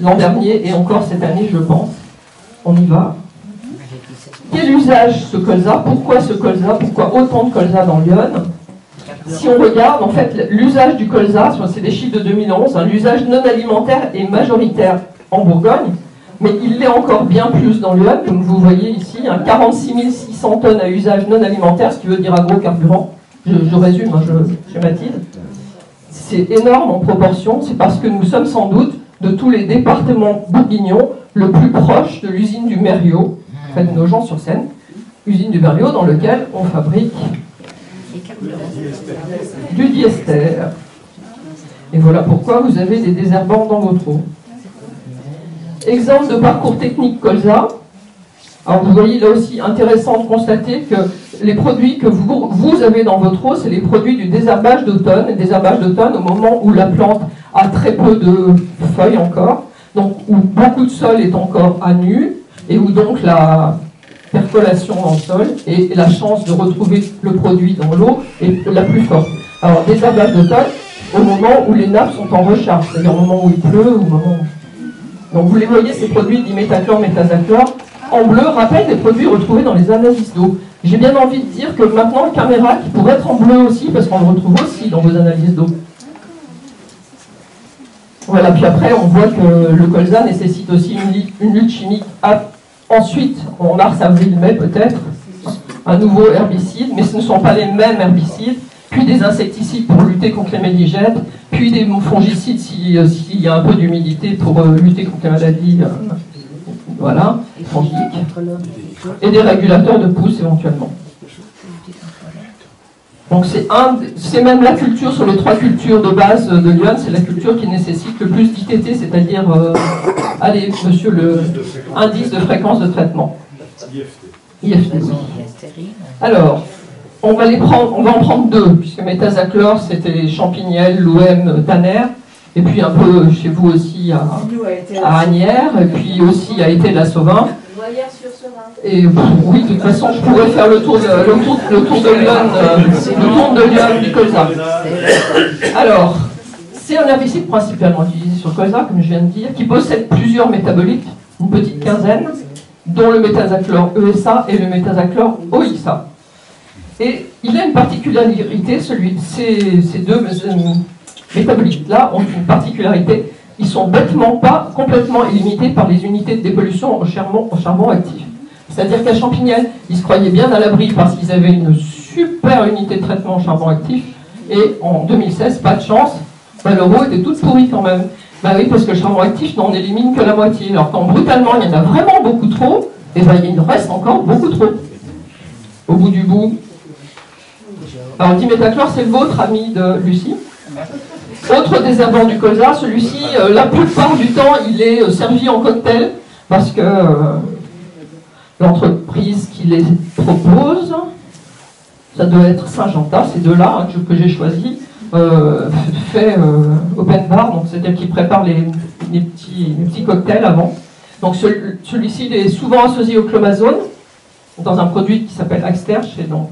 l'an dernier et encore cette année, je pense. On y va. Quel usage ce colza? Pourquoi ce colza? Pourquoi autant de colza dans l'Yonne? Si on regarde, en fait, l'usage du colza, c'est des chiffres de 2011, hein, l'usage non alimentaire est majoritaire en Bourgogne, mais il l'est encore bien plus dans l'Yonne, comme vous voyez ici, hein, 46 600 tonnes à usage non alimentaire, ce qui veut dire agrocarburant. Je résume, hein, je schématise. C'est énorme en proportion, c'est parce que nous sommes sans doute, de tous les départements bourguignons, le plus proche de l'usine du Mériot, près de Nogent-sur-Seine, usine du Mériot dans lequel on fabrique du diester. Et voilà pourquoi vous avez des désherbants dans votre eau. Exemple de parcours technique colza. Alors vous voyez là aussi intéressant de constater que les produits que vous avez dans votre eau, c'est les produits du désherbage d'automne. Et désherbage d'automne au moment où la plante a très peu de feuilles encore, donc où beaucoup de sol est encore à nu, et où donc la percolation dans le sol et la chance de retrouver le produit dans l'eau est la plus forte. Alors désherbage d'automne au moment où les nappes sont en recharge, c'est-à-dire au moment où il pleut, au moment où... Donc vous les voyez, ces produits dimétachlore, métazachlore, en bleu, rappellent des produits retrouvés dans les analyses d'eau. J'ai bien envie de dire que maintenant le caméra qui pourrait être en bleu aussi, parce qu'on le retrouve aussi dans vos analyses d'eau. Voilà, puis après on voit que le colza nécessite aussi une lutte chimique. Ensuite, en mars, avril, mai peut-être, un nouveau herbicide, mais ce ne sont pas les mêmes herbicides, puis des insecticides pour lutter contre les médigètes, puis des fongicides s'il y a un peu d'humidité pour lutter contre les maladies, voilà, fongiques, et des régulateurs de pousse éventuellement. Donc c'est même la culture sur les 3 cultures de base de l'Yonne, c'est la culture qui nécessite le plus d'ITT, c'est-à-dire, allez monsieur, le indice de fréquence de traitement. IFT, oui. Alors, on va en prendre 2, puisque métazachlore, c'était les champignelles, l'OM, Tanner, et puis un peu chez vous aussi à Agnières, et puis aussi à Été-la-Sauvin. Noyères-sur-Serein. Et oui, de toute façon, je pourrais faire le tour de Lyon, du colza. Alors, c'est un herbicide principalement utilisé sur le colza, comme je viens de dire, qui possède plusieurs métabolites, une petite quinzaine, dont le métazachlore ESA et le métazachlore OISA. Et il a une particularité, ces deux métabolites-là ont une particularité, ils sont bêtement pas complètement illimités par les unités de dépollution au charbon actif. C'est-à-dire qu'à Champignelles, ils se croyaient bien à l'abri parce qu'ils avaient une super unité de traitement au charbon actif, et en 2016, pas de chance, l'euro était toute pourrie quand même. Bah oui, parce que le charbon actif n'en élimine que la moitié. Alors quand brutalement il y en a vraiment beaucoup trop, et ben il en reste encore beaucoup trop. Au bout du bout. Alors le diméthachlore, c'est le vôtre, ami de Lucie. Autre désherbant du colza, celui-ci, la plupart du temps, il est servi en cocktail, parce que l'entreprise qui les propose, ça doit être Syngenta, ces deux-là que j'ai choisi, fait open bar, donc c'est-à-dire qu'ils préparent les petits cocktails avant. Donc celui-ci il est souvent associé au clomazone, dans un produit qui s'appelle Axterge, et donc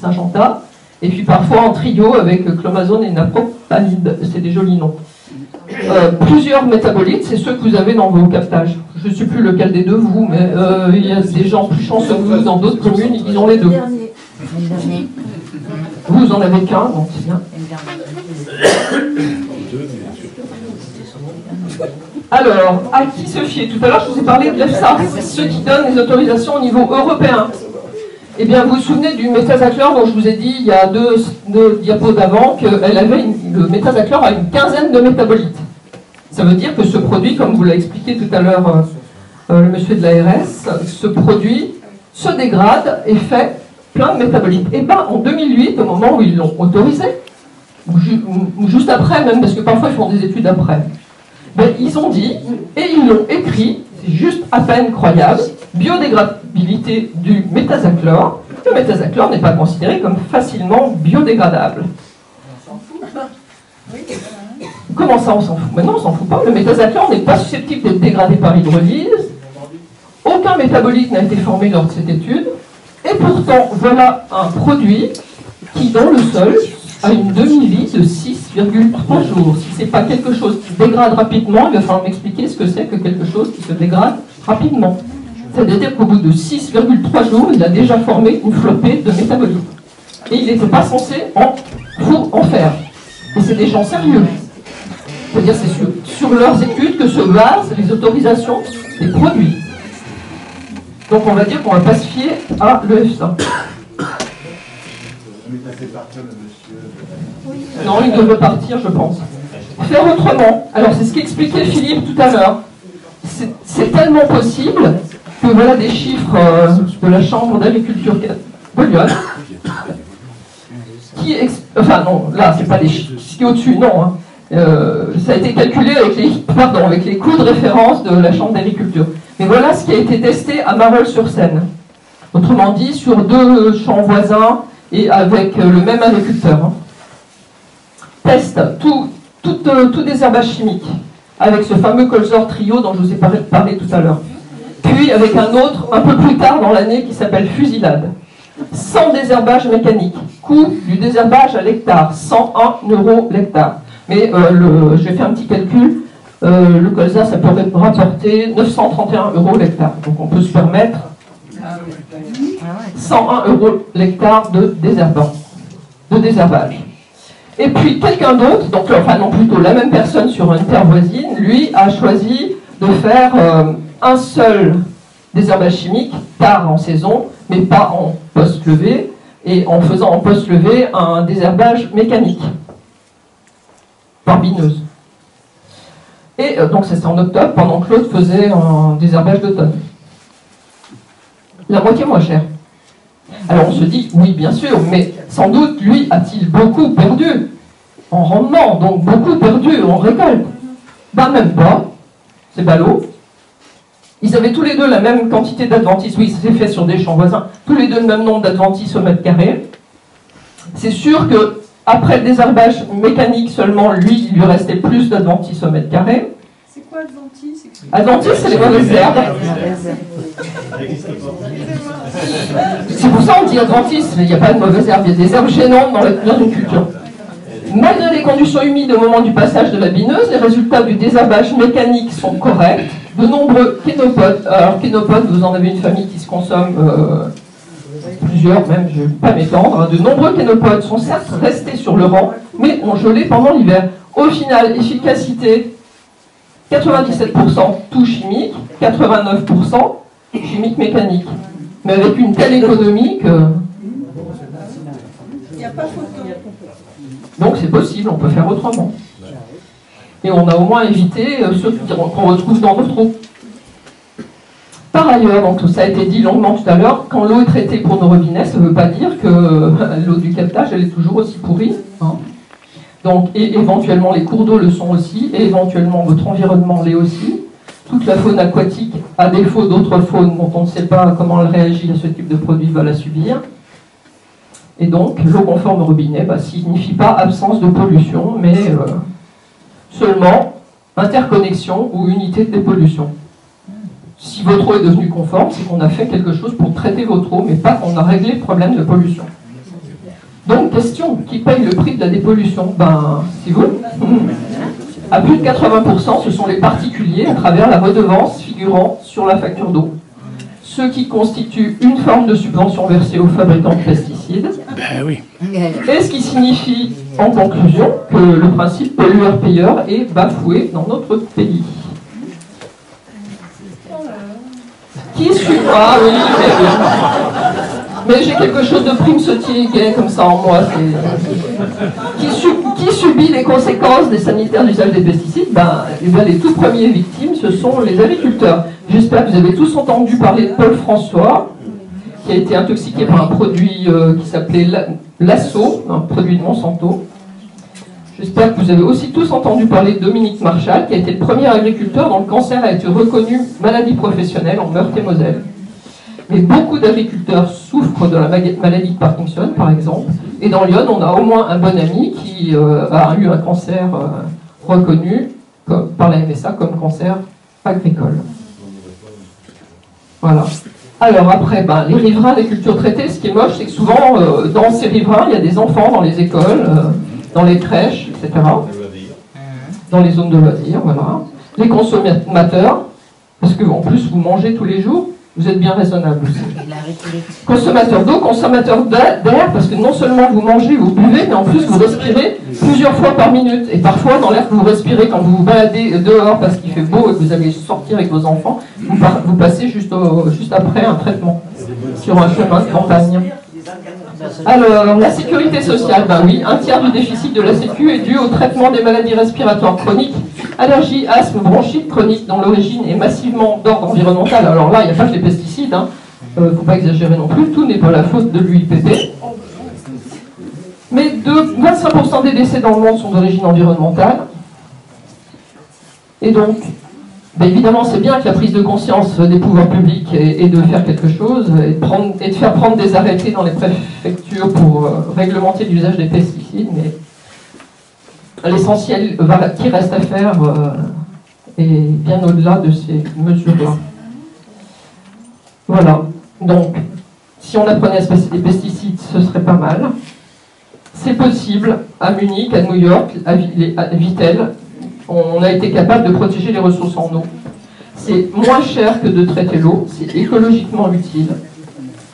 Syngenta, et puis parfois en trio avec clomazone et naproxamide, c'est des jolis noms. Plusieurs métabolites, c'est ceux que vous avez dans vos captages. Je ne sais plus lequel des deux vous, mais il y a des gens plus chanceux que vous dans d'autres communes, ils ont les deux. Vous en avez qu'un, donc c'est bien. Alors, à qui se fier? Tout à l'heure, je vous ai parlé de l'EFSA, ceux qui donnent les autorisations au niveau européen. Eh bien, vous vous souvenez du métazachlore dont je vous ai dit il y a deux diapos d'avant que le métazachlore a une quinzaine de métabolites. Ça veut dire que ce produit, comme vous l'a expliqué tout à l'heure le monsieur de l'ARS, ce produit se dégrade et fait plein de métabolites. Et bien, en 2008, au moment où ils l'ont autorisé, ou juste après même, parce que parfois ils font des études après, ben, ils ont dit, et ils l'ont écrit, c'est juste à peine croyable, biodégradabilité du métazachlore. Le métazachlore n'est pas considéré comme facilement biodégradable. Comment ça, on s'en fout? Maintenant, on s'en fout pas. Le métazachlore n'est pas susceptible d'être dégradé par hydrolyse. Aucun métabolite n'a été formé lors de cette étude. Et pourtant, voilà un produit qui, dans le sol, a une demi-vie de 6,3 jours. Si ce n'est pas quelque chose qui se dégrade rapidement, il va falloir m'expliquer ce que c'est que quelque chose qui se dégrade rapidement. C'est-à-dire qu'au bout de 6,3 jours, il a déjà formé une flopée de métabolites. Et il n'était pas censé en faire. Et c'est des gens sérieux. C'est-à-dire c'est sur leurs études que se basent les autorisations des produits. Donc on va dire qu'on ne va pas se fier à l'EFSA. Non, il devait partir, je pense. Faire autrement. Alors c'est ce qu'expliquait Philippe tout à l'heure. C'est tellement possible que voilà des chiffres de la Chambre d'agriculture bolivienne. Enfin non, là c'est pas des chiffres, ce qui est au-dessus, non. Hein. Ça a été calculé avec les coûts de référence de la Chambre d'agriculture. Mais voilà ce qui a été testé à Marolles-sur-Seine. Autrement dit, sur 2 champs voisins et avec le même agriculteur. Hein. Test, tout désherbage chimique, avec ce fameux colzor trio dont je vous ai parlé tout à l'heure. Puis avec un autre, un peu plus tard dans l'année, qui s'appelle fusilade. Sans désherbage mécanique. Coût du désherbage à l'hectare, 101 € l'hectare. Mais j'ai fait un petit calcul, le colza, ça peut rapporter 931 € l'hectare. Donc on peut se permettre 101 € l'hectare de désherbage. Et puis quelqu'un d'autre, donc enfin non plutôt la même personne sur une terre voisine, lui a choisi de faire un seul désherbage chimique tard en saison, mais pas en post-levée, et en faisant en post-levée un désherbage mécanique par bineuse. Et donc c'est en octobre, pendant que l'autre faisait un désherbage d'automne. La moitié moins cher. Alors on se dit, oui bien sûr, mais sans doute, lui a-t-il beaucoup perdu en rendement, donc beaucoup perdu en récolte? Ben même pas, c'est ballot. Ils avaient tous les deux la même quantité d'adventices, oui, c'est fait sur des champs voisins, tous les deux le même nombre d'adventices au mètre carré. C'est sûr que après le désherbage mécanique seulement, lui, il lui restait plus d'adventices au mètre carré. C'est quoi adventices? Adventices, c'est les mauvaises herbes. C'est pour ça qu'on dit adventiste, mais il n'y a pas de mauvaises herbes, il y a des herbes gênantes dans une culture. Malgré les conditions humides au moment du passage de la bineuse, les résultats du désherbage mécanique sont corrects. De nombreux kénopodes, alors kénopodes, vous en avez une famille qui se consomme, plusieurs même, je ne vais pas m'étendre, hein. De nombreux kénopodes sont certes restés sur le rang, mais ont gelé pendant l'hiver. Au final, efficacité 97% tout chimique, 89% chimique mécanique. Mais avec une telle économie que... Il n'y a pas photo. Donc c'est possible, on peut faire autrement. Et on a au moins évité ceux qu'on retrouve dans nos trous. Par ailleurs, donc ça a été dit longuement tout à l'heure, quand l'eau est traitée pour nos robinets, ça ne veut pas dire que l'eau du captage, elle est toujours aussi pourrie. Hein. Donc, et éventuellement les cours d'eau le sont aussi, et éventuellement votre environnement l'est aussi. Toute la faune aquatique, à défaut d'autres faunes dont on ne sait pas comment elle réagit à ce type de produit, va la subir. Et donc, l'eau conforme au robinet signifie pas absence de pollution, mais seulement interconnexion ou unité de dépollution. Si votre eau est devenue conforme, c'est qu'on a fait quelque chose pour traiter votre eau, mais pas qu'on a réglé le problème de pollution. Donc, question, qui paye le prix de la dépollution? Ben, c'est vous. À plus de 80%, ce sont les particuliers à travers la redevance figurant sur la facture d'eau. Ce qui constitue une forme de subvention versée aux fabricants de pesticides. Ben oui. Et ce qui signifie, en conclusion, que le principe pollueur-payeur est bafoué dans notre pays. Qui suivra? Oui, mais j'ai quelque chose de prime sautier gay comme ça en moi. Qui subit les conséquences des sanitaires d'usage des pesticides? Les tout premiers victimes, ce sont les agriculteurs. J'espère que vous avez tous entendu parler de Paul François, qui a été intoxiqué par un produit qui s'appelait Lasso, un produit de Monsanto. J'espère que vous avez aussi tous entendu parler de Dominique Marchal, qui a été le premier agriculteur dont le cancer a été reconnu maladie professionnelle en Meurthe-et-Moselle. Mais beaucoup d'agriculteurs souffrent de la maladie de Parkinson, par exemple. Et dans Lyon, on a au moins un bon ami qui a eu un cancer reconnu par la MSA comme cancer agricole. Voilà. Alors après, les riverains des cultures traitées, ce qui est moche, c'est que souvent, dans ces riverains, il y a des enfants dans les écoles, dans les crèches, etc. Dans les zones de loisirs, voilà. Les consommateurs, parce qu'en plus, vous mangez tous les jours, vous êtes bien raisonnable aussi. Consommateurs d'eau, consommateurs d'air, parce que non seulement vous mangez, vous buvez, mais en plus vous respirez plusieurs fois par minute. Et parfois, dans l'air que vous respirez quand vous vous baladez dehors parce qu'il fait beau et que vous allez sortir avec vos enfants, vous passez juste après un traitement sur un chemin de campagne. Alors, la sécurité sociale, oui, un tiers du déficit de la Sécu est dû au traitement des maladies respiratoires chroniques, allergies, asthme, bronchite chronique, dont l'origine est massivement d'ordre environnemental. Alors là, il n'y a pas que les pesticides, il ne faut pas exagérer non plus, tout n'est pas la faute de l'UIPP. Mais 25% des décès dans le monde sont d'origine environnementale. Et donc, évidemment, c'est bien que la prise de conscience des pouvoirs publics est de faire quelque chose et de faire prendre des arrêtés dans les préfectures pour réglementer l'usage des pesticides, mais l'essentiel qui reste à faire est bien au-delà de ces mesures-là. Voilà. Donc, si on apprenait à se passer des pesticides, ce serait pas mal. C'est possible à Munich, à New York, à Vittel. On a été capable de protéger les ressources en eau. C'est moins cher que de traiter l'eau, c'est écologiquement utile.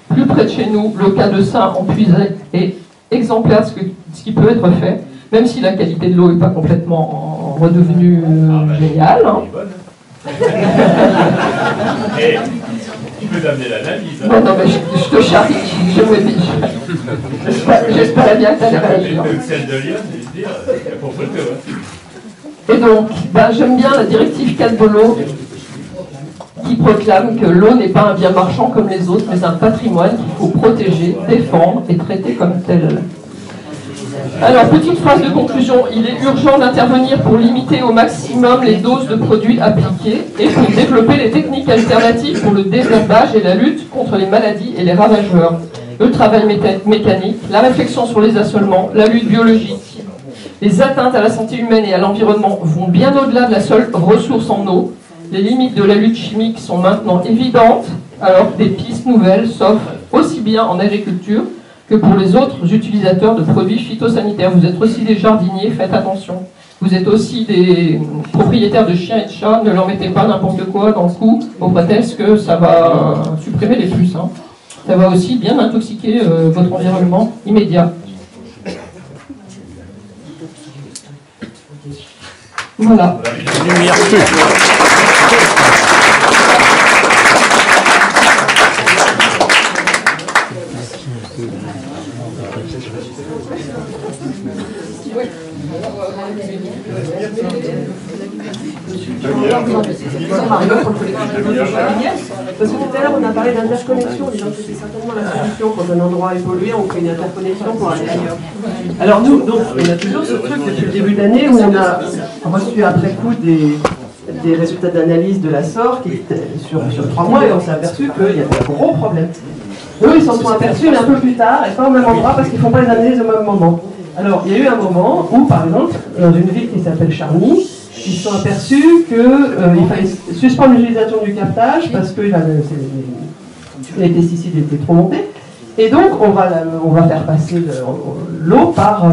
Plus près de chez nous, le cas de Saint en Puisaye est exemplaire de ce qui peut être fait, même si la qualité de l'eau n'est pas complètement redevenue géniale. Tu peux t'amener l'analyse. Non, mais je te charrie, je me dis. J'espère bien que tu as réagir. Celle de Lyon, je veux dire, pour photo. Et donc, j'aime bien la directive 4 de l'eau qui proclame que l'eau n'est pas un bien marchand comme les autres, mais un patrimoine qu'il faut protéger, défendre et traiter comme tel. Alors, petite phrase de conclusion, il est urgent d'intervenir pour limiter au maximum les doses de produits appliqués et pour développer les techniques alternatives pour le désherbage et la lutte contre les maladies et les ravageurs. Le travail mécanique, la réflexion sur les assolements, la lutte biologique. Les atteintes à la santé humaine et à l'environnement vont bien au-delà de la seule ressource en eau. Les limites de la lutte chimique sont maintenant évidentes, alors que des pistes nouvelles s'offrent aussi bien en agriculture que pour les autres utilisateurs de produits phytosanitaires. Vous êtes aussi des jardiniers, faites attention. Vous êtes aussi des propriétaires de chiens et de chats, ne leur mettez pas n'importe quoi dans le cou au prétexte que ça va supprimer les puces. Hein. Ça va aussi bien intoxiquer votre environnement immédiat. Voilà. Lumière plus. Parce que tout à l'heure on a parlé d'interconnexion, disant que c'est certainement la solution quand un endroit est pollué, on fait une interconnexion pour aller ailleurs. Alors nous, donc, on a toujours ce truc depuis le début de l'année où on a reçu après coup des résultats d'analyse de la SOR qui étaient sur 3 mois et on s'est aperçu qu'il y avait un gros problème. Eux, ils s'en sont aperçus mais un peu plus tard et pas au même endroit parce qu'ils ne font pas les analyses au même moment. Alors, il y a eu un moment où, par exemple, dans une ville qui s'appelle Charny, ils se sont aperçus qu'il fallait suspendre l'utilisation du captage parce que les pesticides étaient trop montés. Et donc, on va faire passer l'eau par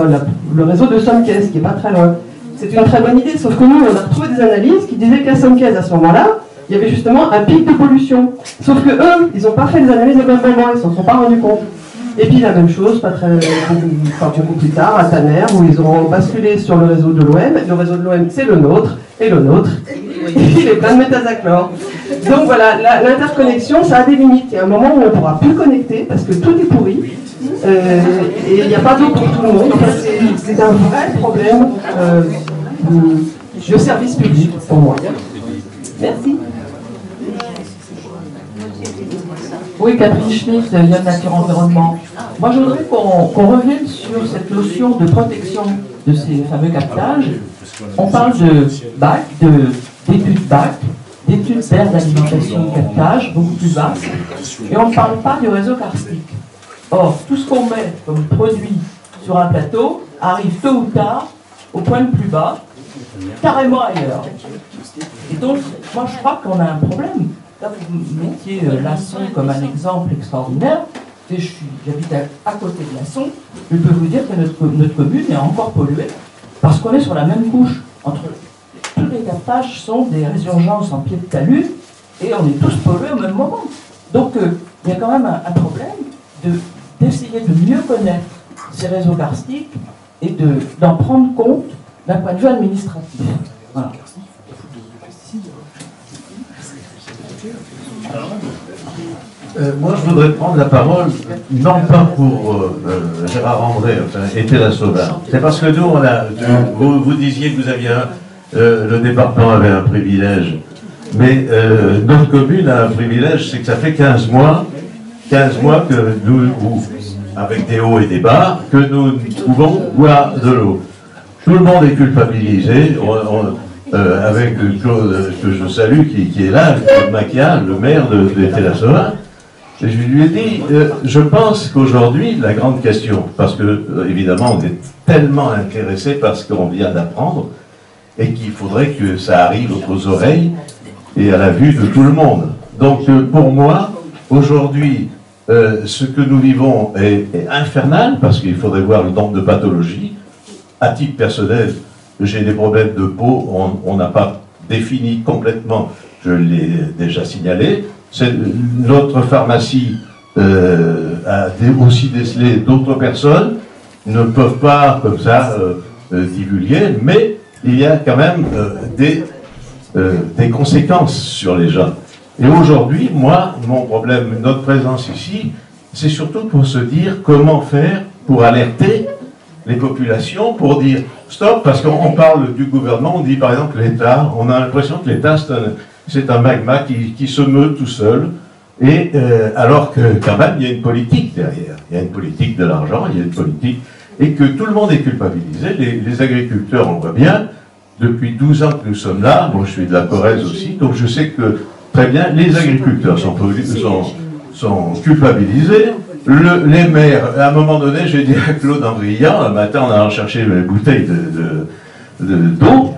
le réseau de Somquez, qui n'est pas très loin. C'est une très bonne idée, sauf que nous, on a retrouvé des analyses qui disaient qu'à Somquez, à ce moment-là, il y avait justement un pic de pollution. Sauf que eux, ils n'ont pas fait les analyses au même moment, ils ne s'en sont pas rendus compte. Et puis la même chose, beaucoup plus tard, à Tanner, où ils ont basculé sur le réseau de l'OM. Le réseau de l'OM, c'est le nôtre, et le nôtre, il est plein de méthazachlore. Donc voilà, l'interconnexion, ça a des limites. Il y a un moment où on ne pourra plus connecter, parce que tout est pourri, et il n'y a pas d'eau pour tout le monde. C'est un vrai problème de service public, pour moi. Merci. Oui, Catherine Schmitt, Yann Nature Environnement. Moi, je voudrais qu'on revienne sur cette notion de protection de ces fameux captages. On parle de BAC, d'études BAC, d'études d'aire d'alimentation de captage, beaucoup plus vastes, et on ne parle pas du réseau karstique. Or, tout ce qu'on met comme produit sur un plateau arrive tôt ou tard au point le plus bas, carrément ailleurs. Et donc, moi, je crois qu'on a un problème. Là, vous mettiez Lasson comme un exemple extraordinaire. J'habite à côté de Lasson. Je peux vous dire que notre commune est encore polluée parce qu'on est sur la même couche. Tous les captages sont des résurgences en pied de talus et on est tous pollués au même moment. Donc, il y a quand même un problème d'essayer de mieux connaître ces réseaux karstiques et d'en prendre compte d'un point de vue administratif. Voilà. Moi, je voudrais prendre la parole, non pas pour Gérard André, enfin, et Thérèse Sauvin. C'est parce que nous, vous disiez que vous aviez le département avait un privilège, mais notre commune a un privilège, c'est que ça fait 15 mois que nous, avec des hauts et des bas, que nous pouvons boire de l'eau. Tout le monde est culpabilisé. Avec Claude, que je salue, qui est là, Claude Maquia, le maire de Thérèse-Sauvin. Et je lui ai dit, je pense qu'aujourd'hui, la grande question, parce que, évidemment, on est tellement intéressé par ce qu'on vient d'apprendre, et qu'il faudrait que ça arrive aux oreilles et à la vue de tout le monde. Donc, pour moi, aujourd'hui, ce que nous vivons est infernal, parce qu'il faudrait voir le nombre de pathologies. À titre personnel, j'ai des problèmes de peau, on n'a pas défini complètement, je l'ai déjà signalé. Notre pharmacie a aussi décelé, d'autres personnes ne peuvent pas, comme ça, divulguer, mais il y a quand même des conséquences sur les gens. Et aujourd'hui, moi, mon problème, notre présence ici, c'est surtout pour se dire comment faire pour alerter les populations, pour dire stop, parce qu'on parle du gouvernement, on dit par exemple l'État, on a l'impression que l'État c'est un magma qui se meut tout seul, et alors que quand même il y a une politique derrière, il y a une politique de l'argent, il y a une politique, et que tout le monde est culpabilisé, les agriculteurs, on voit bien, depuis 12 ans que nous sommes là, moi je suis de la Corrèze aussi, donc je sais que très bien, les agriculteurs sont culpabilisés. Les maires, à un moment donné, j'ai dit à Claude en brillant, un matin en allant chercher mes bouteilles d'eau,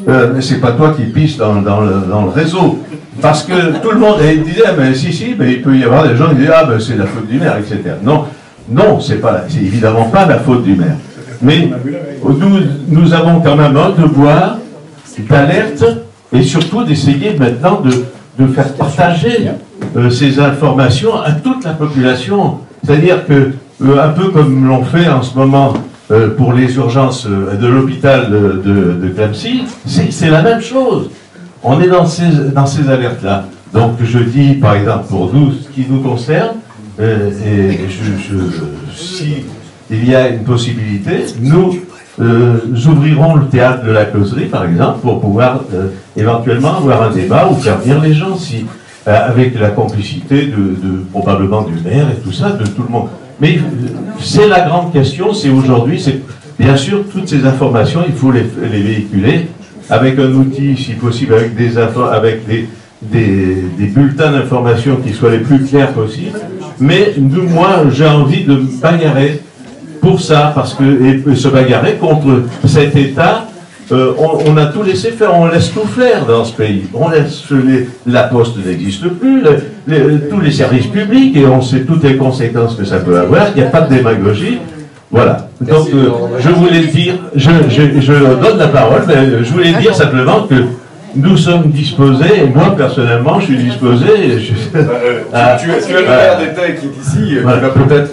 mais c'est pas toi qui pisses dans le réseau. Parce que tout le monde disait, mais si, mais il peut y avoir des gens qui disent, ah ben c'est la faute du maire, etc. Non, c'est évidemment pas la faute du maire. Mais nous avons quand même un devoir d'alerte et surtout d'essayer maintenant de faire partager ces informations à toute la population. C'est-à-dire que, un peu comme l'on fait en ce moment pour les urgences de l'hôpital de Clamecy, c'est la même chose. On est dans ces alertes-là. Donc je dis, par exemple, pour nous, ce qui nous concerne, si il y a une possibilité, nous ouvrirons le théâtre de la causerie, par exemple, pour pouvoir éventuellement avoir un débat ou faire venir les gens, avec la complicité probablement du maire et tout ça, de tout le monde. Mais c'est la grande question, c'est aujourd'hui, c'est bien sûr toutes ces informations, il faut les véhiculer avec un outil, si possible, avec des bulletins d'information qui soient les plus clairs possibles. Mais moi, j'ai envie de me bagarrer pour ça, et se bagarrer contre cet État. On a tout laissé faire, on laisse tout faire dans ce pays. On laisse la poste n'existe plus, tous les services publics, et on sait toutes les conséquences que ça peut avoir. Il n'y a pas de démagogie. Voilà. Donc, je voulais dire, je donne la parole, mais je voulais dire simplement que nous sommes disposés, et moi personnellement, je suis disposé. Tu as le maire d'État qui est ici, qui va peut-être.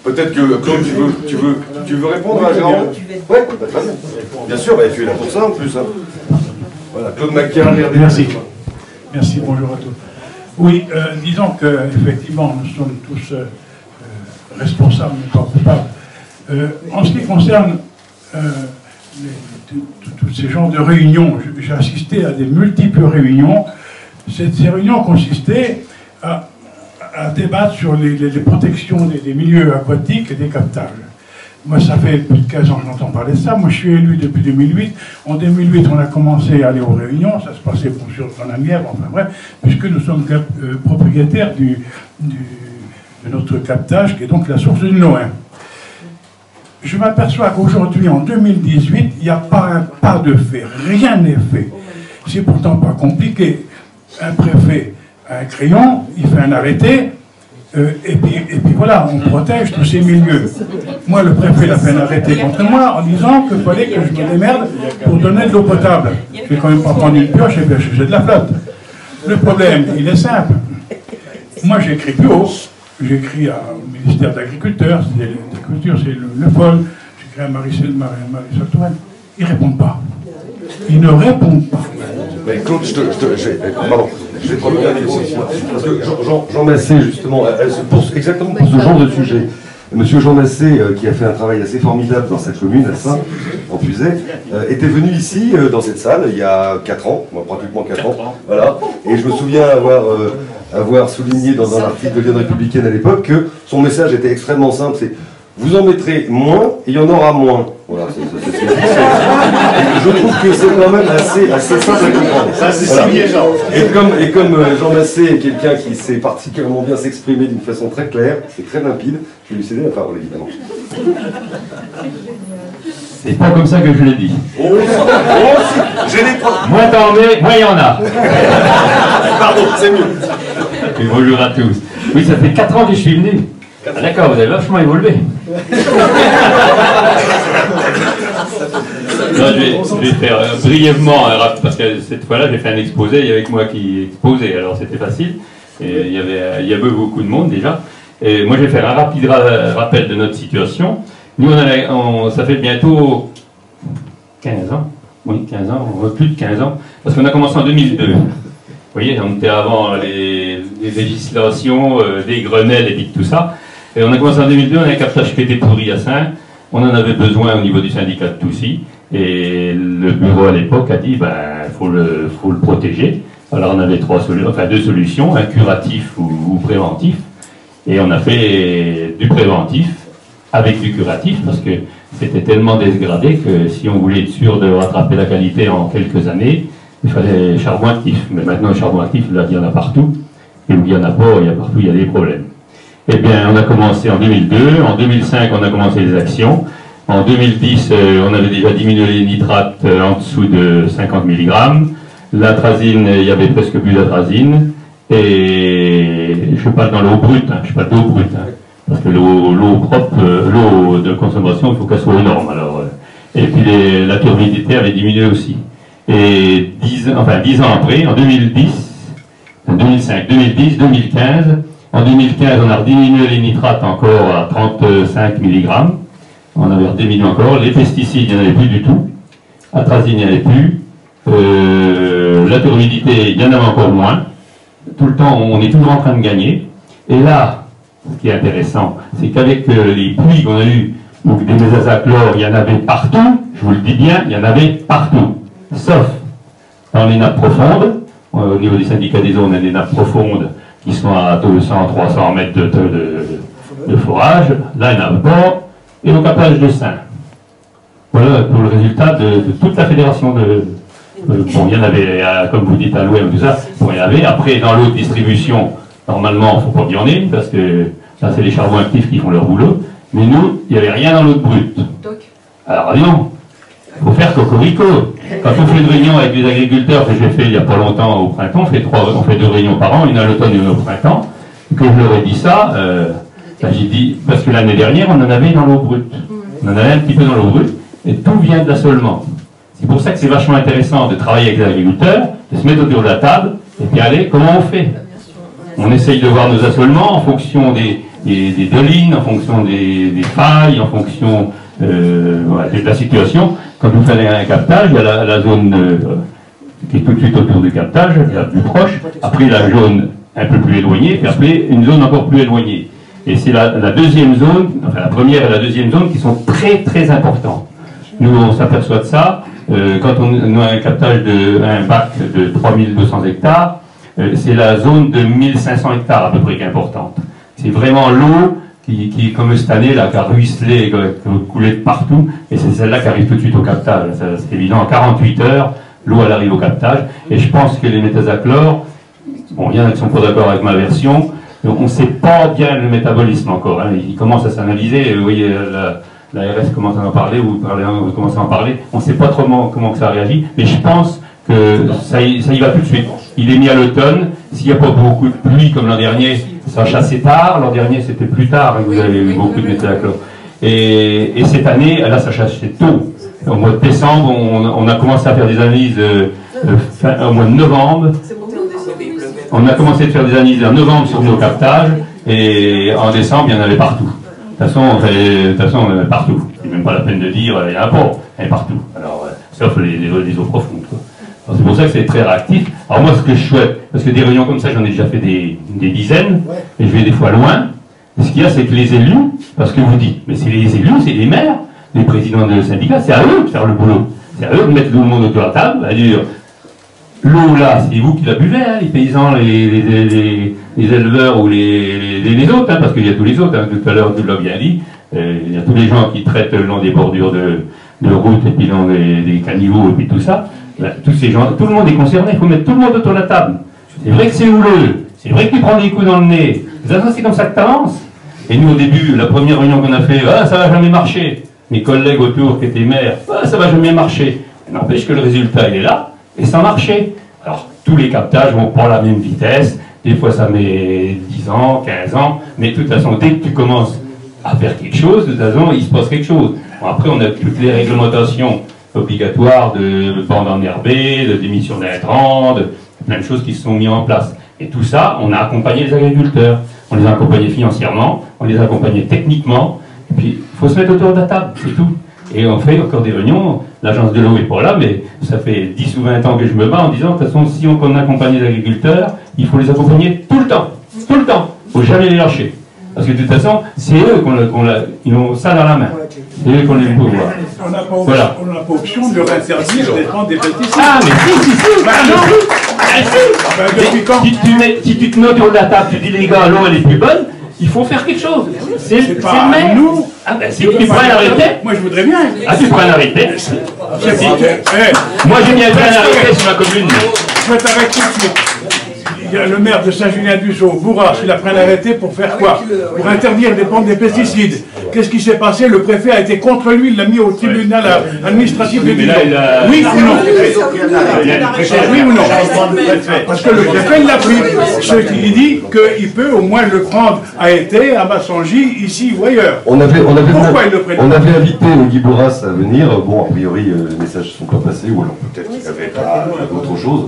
Peut-être que Claude, tu veux répondre à Gérard? Oui, très bien. Bien sûr, tu es là pour ça en plus. Hein. Voilà, Claude Macaire, maire d'État. Merci, bonjour à tous. Oui, disons qu'effectivement, nous sommes tous responsables, mais pas coupables. En ce qui concerne tous ces genres de réunions, j'ai assisté à des multiples réunions. Ces réunions consistaient à débattre sur les protections des milieux aquatiques et des captages. Moi, ça fait plus de 15 ans que j'entends parler de ça. Moi, je suis élu depuis 2008. En 2008, on a commencé à aller aux réunions. Ça se passait, bon, sur la Mièvre, enfin bref, puisque nous sommes propriétaires de notre captage, qui est donc la source du Nohain. Je m'aperçois qu'aujourd'hui, en 2018, il n'y a pas un pas de fait. Rien n'est fait. C'est pourtant pas compliqué. Un préfet a un crayon, il fait un arrêté, et puis voilà, on protège tous ces milieux. Moi, le préfet il a fait un arrêté contre moi en disant qu'il fallait que je me démerde pour donner de l'eau potable. Je ne vais quand même pas prendre une pioche et puis j'ai de la flotte. Le problème, il est simple. Moi, j'écris plus haut. J'écris au ministère de l'Agriculture, c'est le FOL. J'écris à Marisol Touraine. Ils ne répondent pas. Ils ne répondent pas. Mais Claude, pardon, je vais prendre la question ici. Parce que Jean Massé, justement, exactement pour ce genre de sujet. Monsieur Jean Massé, qui a fait un travail assez formidable dans cette commune, à Saint, en Puisaye, était venu ici, dans cette salle, il y a 4 ans, pratiquement 4 ans, voilà. Et je me souviens avoir souligné dans un article de Lyon Républicaine à l'époque que son message était extrêmement simple, c'est vous en mettrez moins et il y en aura moins. Voilà, je trouve que c'est quand même assez simple à comprendre. Ça, c'est signé Jean. Et comme Jean Massé est quelqu'un qui sait particulièrement bien s'exprimer d'une façon très claire, c'est très limpide, je vais lui céder la parole évidemment. C'est pas comme ça que je l'ai dit. J'ai des preuves. Moins t'en mets, moins il y en a. Pardon, c'est mieux. Et bonjour à tous. Oui, ça fait 4 ans que je suis venu. Ah, d'accord, vous avez vachement évolué. Non, je vais faire brièvement, parce que cette fois-là, j'ai fait un exposé, il y avait que moi qui exposais, alors c'était facile. Et il y avait beaucoup de monde déjà. Et moi, je vais faire un rapide rappel de notre situation. Nous, ça fait bientôt 15 ans. Oui, 15 ans, plus de 15 ans. Parce qu'on a commencé en 2002. Vous voyez, on était avant les législations, des Grenelles et tout ça. Et on a commencé en 2002, on a un captage qui était pourri à Saint. On en avait besoin au niveau du syndicat de Toussy. Et le bureau à l'époque a dit, faut le protéger. Alors on avait deux solutions, un curatif ou préventif. Et on a fait du préventif avec du curatif, parce que c'était tellement dégradé que si on voulait être sûr de rattraper la qualité en quelques années, il fallait charbon actif. Mais maintenant, le charbon actif, là, il y en a partout. Et où il n'y en a pas, partout, il y a des problèmes. Eh bien, on a commencé en 2002. En 2005, on a commencé les actions. En 2010, on avait déjà diminué les nitrates en dessous de 50 mg. L'atrazine, il y avait presque plus d'atrazine. Et je parle dans l'eau brute, je parle d'eau brute. Parce que l'eau propre, l'eau de consommation, il faut qu'elle soit énorme. Alors, et puis la turbidité avait diminué aussi. Et 10 ans après, en 2010, 2005, 2010, 2015, en 2015, on a diminué les nitrates encore à 35 mg. On avait diminué encore. Les pesticides, il n'y en avait plus du tout. Atrazine, il n'y en avait plus. La turbidité, il y en avait encore moins. Tout le temps, on est toujours en train de gagner. Et là, ce qui est intéressant, c'est qu'avec les pluies qu'on a eues, donc des mésazachlores, il y en avait partout, je vous le dis bien, il y en avait partout, sauf dans les nappes profondes. Au niveau du syndicat des eaux, on a des nappes profondes qui sont à 200, 300 mètres de forage. Là, il n'y en a pas. Et au captage de Saint. Voilà pour le résultat de toute la fédération de... bon, il y en avait, comme vous dites, à l'ouest, tout ça. Bon, il y en avait. Après, dans l'eau de distribution, normalement, il ne faut pas qu'il y en ait, parce que ça, c'est les charbons actifs qui font leur boulot. Mais nous, il n'y avait rien dans l'eau de brute. Alors, non. Il faut faire cocorico. Quand on fait une réunion avec les agriculteurs, que j'ai fait il n'y a pas longtemps au printemps, on fait 2 réunions par an, une à l'automne et une au printemps, et que je leur ai dit ça, j'ai dit, parce que l'année dernière, on en avait dans l'eau brute. On en avait un petit peu dans l'eau brute, et tout vient de l'assolement. C'est pour ça que c'est vachement intéressant de travailler avec les agriculteurs, de se mettre autour de la table, et puis allez, comment on fait? On essaye de voir nos assolements en fonction des dolines, en fonction des failles, en fonction de la situation. Quand vous faites un captage, il y a la zone qui est tout de suite autour du captage, la plus proche, après la zone un peu plus éloignée, puis après une zone encore plus éloignée. Et c'est la deuxième zone, enfin la première et la deuxième zone qui sont très très importantes. Nous on s'aperçoit de ça, quand on a un captage un bac de 3200 hectares, c'est la zone de 1500 hectares à peu près qui est importante. C'est vraiment l'eau qui, comme cette année, là, qui a ruisselé, qui a coulé de partout, et c'est celle-là qui arrive tout de suite au captage. C'est évident, en 48 heures, l'eau elle arrive au captage, et je pense que les métazachlores, bon, il y en a qui ne sont pas d'accord avec ma version, donc on ne sait pas bien le métabolisme encore, hein. Il commence à s'analyser, vous voyez, la RS commence à en parler, vous commencez à en parler, on ne sait pas trop comment ça réagit, mais je pense que ça y va tout de suite. Il est mis à l'automne, s'il n'y a pas beaucoup de pluie comme l'an dernier, ça chassait tard, l'an dernier c'était plus tard, hein, vous avez eu beaucoup de métazachlores. Et cette année, là ça chassait tôt. Au mois de décembre, on a commencé à faire des analyses au mois de novembre. On a commencé à faire des analyses en novembre sur nos captages, et en décembre, il y en avait partout. De toute façon, il y en avait partout. C'est même pas la peine de dire, il y en a pas, il y en a partout. Alors, sauf les eaux profondes, quoi. C'est pour ça que c'est très réactif. Alors moi, ce que je souhaite, parce que des réunions comme ça, j'en ai déjà fait des dizaines, et je vais des fois loin. Et ce qu'il y a, c'est que les élus, parce que vous dites, mais c'est les élus, c'est les maires, les présidents de syndicats, c'est à eux de faire le boulot. C'est à eux de mettre tout le monde autour de la table, à dire, l'eau là, c'est vous qui la buvez, hein, les paysans, les éleveurs ou les autres, hein, parce qu'il y a tous les autres, hein, tout à l'heure, tu l'as bien dit, il y a tous les gens qui traitent le long des bordures de route, et puis dans des caniveaux, et puis tout ça. Là, tous ces gens, tout le monde est concerné, il faut mettre tout le monde autour de la table. C'est vrai que c'est houleux, c'est vrai que tu prends des coups dans le nez, c'est comme ça que tu avances. Et nous, au début, la première réunion qu'on a fait, ça va jamais marcher. Mes collègues autour qui étaient maires, ça va jamais marcher. N'empêche que le résultat, il est là, et ça marchait. Alors, tous les captages vont pas à la même vitesse, des fois ça met 10 ans, 15 ans, mais de toute façon, dès que tu commences à faire quelque chose, de toute façon, il se passe quelque chose. Bon, après, on a toutes les réglementations obligatoires de bandes enherbées, de démission d'intrants, de plein de choses qui se sont mises en place. Et tout ça, on a accompagné les agriculteurs. On les a accompagnés financièrement, on les a accompagnés techniquement, et puis il faut se mettre autour de la table, c'est tout. Et on fait encore des réunions, l'agence de l'eau n'est pas là, mais ça fait 10 ou 20 ans que je me bats en disant, de toute façon, si on accompagne les agriculteurs, il faut les accompagner tout le temps, il ne faut jamais les lâcher. Parce que de toute façon, c'est eux ils ont ça dans la main. C'est eux qu'on les pouvoir. On n'a pas option de réinterdire de prendre des pesticides. Ah, mais si, depuis quand si tu te mets autour de la table, tu dis les gars, l'eau elle est plus bonne, il faut faire quelque chose. C'est le maire. Nous. Ah ben si tu prends un arrêté. Moi je voudrais bien. Ah tu prends un arrêté. Moi j'ai bien pris un arrêté sur ma commune. Je vais t'arrêter tout de suite. Il y a le maire de Saint-Julien-du-Sault, Bourras, il a pris un arrêté pour faire quoi? Pour interdire des pentes des pesticides. Qu'est-ce qui s'est passé? Le préfet a été contre lui, il l'a mis au tribunal administratif de Dijon. Oui ou non? Oui ou non? Parce que le préfet l'a pris. Ce qui dit qu'il peut au moins le prendre à été, à Massangy, ici ou ailleurs. Pourquoi il le prend? On avait invité Guy Bourras à venir. Bon, a priori, les messages ne sont pas passés, ou alors peut-être qu'il avait pas autre chose.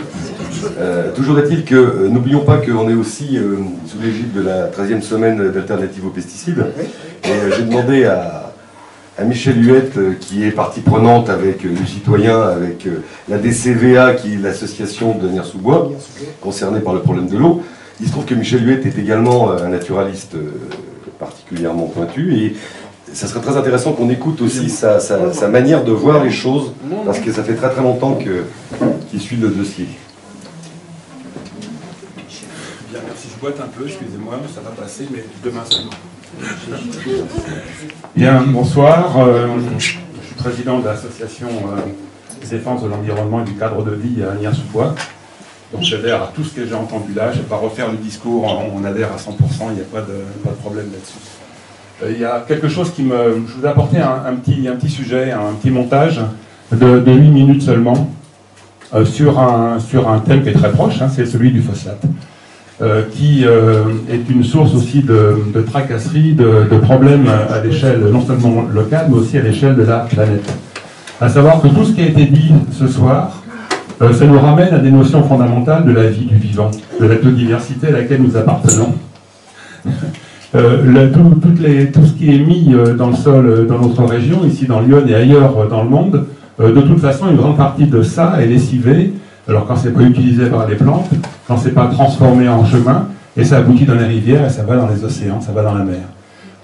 Toujours est-il que n'oublions pas qu'on est aussi sous l'égide de la 13e semaine d'alternative aux pesticides. Et j'ai demandé à Michel Huette, qui est partie prenante avec les citoyens, avec la DCVA, qui est l'association de Nières-sous-Bois, concernée par le problème de l'eau. Il se trouve que Michel Huette est également un naturaliste particulièrement pointu. Et ça serait très intéressant qu'on écoute aussi sa manière de voir les choses, parce que ça fait très très longtemps qu'il suit le dossier. Bien, merci. Je boite un peu, excusez-moi, ça va passer, mais demain seulement. Bien, bonsoir. Je suis président de l'association Défense de l'environnement et du cadre de vie à Nières-sous-Bois. Donc j'adhère à tout ce que j'ai entendu là. Je ne vais pas refaire le discours, on adhère à 100%, il n'y a pas de problème là-dessus. Il y a quelque chose qui me... Je vous ai apporté un petit sujet, un petit montage de 8 minutes seulement sur un thème qui est très proche, hein, c'est celui du phosphate. Qui est une source aussi de tracasseries, de problèmes à l'échelle non seulement locale, mais aussi à l'échelle de la planète. À savoir que tout ce qui a été dit ce soir, ça nous ramène à des notions fondamentales de la vie, du vivant, de la biodiversité à laquelle nous appartenons. Tout ce qui est mis dans le sol dans notre région, ici dans Lyon et ailleurs dans le monde, de toute façon, une grande partie de ça est lessivée. Alors quand c'est pas utilisé par les plantes, quand c'est pas transformé en chemin, et ça aboutit dans les rivières, et ça va dans les océans, ça va dans la mer.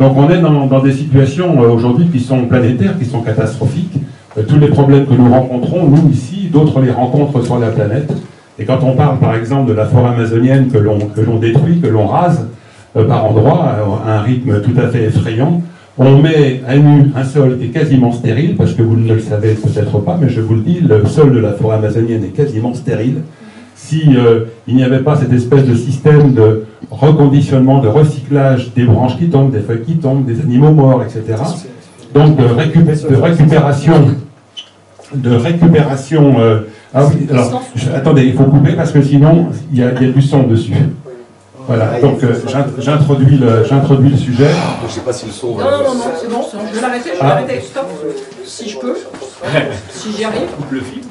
Donc on est dans des situations aujourd'hui qui sont planétaires, qui sont catastrophiques. Tous les problèmes que nous rencontrons, nous ici, d'autres les rencontrent sur la planète. Et quand on parle par exemple de la forêt amazonienne que l'on détruit, que l'on rase par endroits, à un rythme tout à fait effrayant, on met à nu un sol qui est quasiment stérile, parce que vous ne le savez peut-être pas, mais je vous le dis, le sol de la forêt amazonienne est quasiment stérile. Si il n'y avait pas cette espèce de système de reconditionnement, de recyclage des branches qui tombent, des feuilles qui tombent, des animaux morts, etc. Donc de récupération... ah oui, alors, attendez, il faut couper parce que sinon, il y a du son dessus. Voilà, donc j'introduis le sujet. Je ne sais pas si le son... Non, c'est bon, je vais l'arrêter, stop, si je peux, si j'y arrive. Coupe le fil.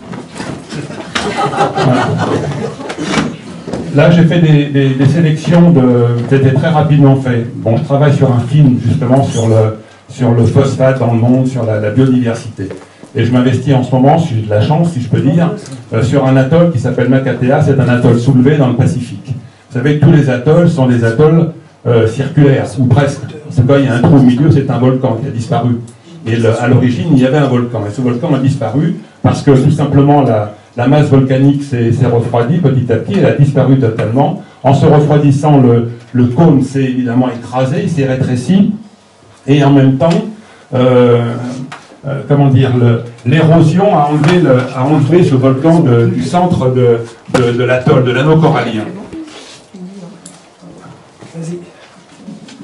Voilà. Là, j'ai fait des sélections qui étaient très rapidement faites. Bon, je travaille sur un film, justement, sur le phosphate dans le monde, sur la biodiversité. Et je m'investis en ce moment, j'ai de la chance, si je peux dire, sur un atoll qui s'appelle Makatea. C'est un atoll soulevé dans le Pacifique. Vous savez que tous les atolls sont des atolls circulaires, ou presque. C'est pas, il y a un trou au milieu, c'est un volcan qui a disparu. Et à l'origine, il y avait un volcan. Et ce volcan a disparu parce que tout simplement la masse volcanique s'est refroidie petit à petit, elle a disparu totalement. En se refroidissant, le cône s'est évidemment écrasé, il s'est rétréci. Et en même temps, comment dire, l'érosion a enlevé ce volcan du centre de l'atoll, de l'anneau corallien.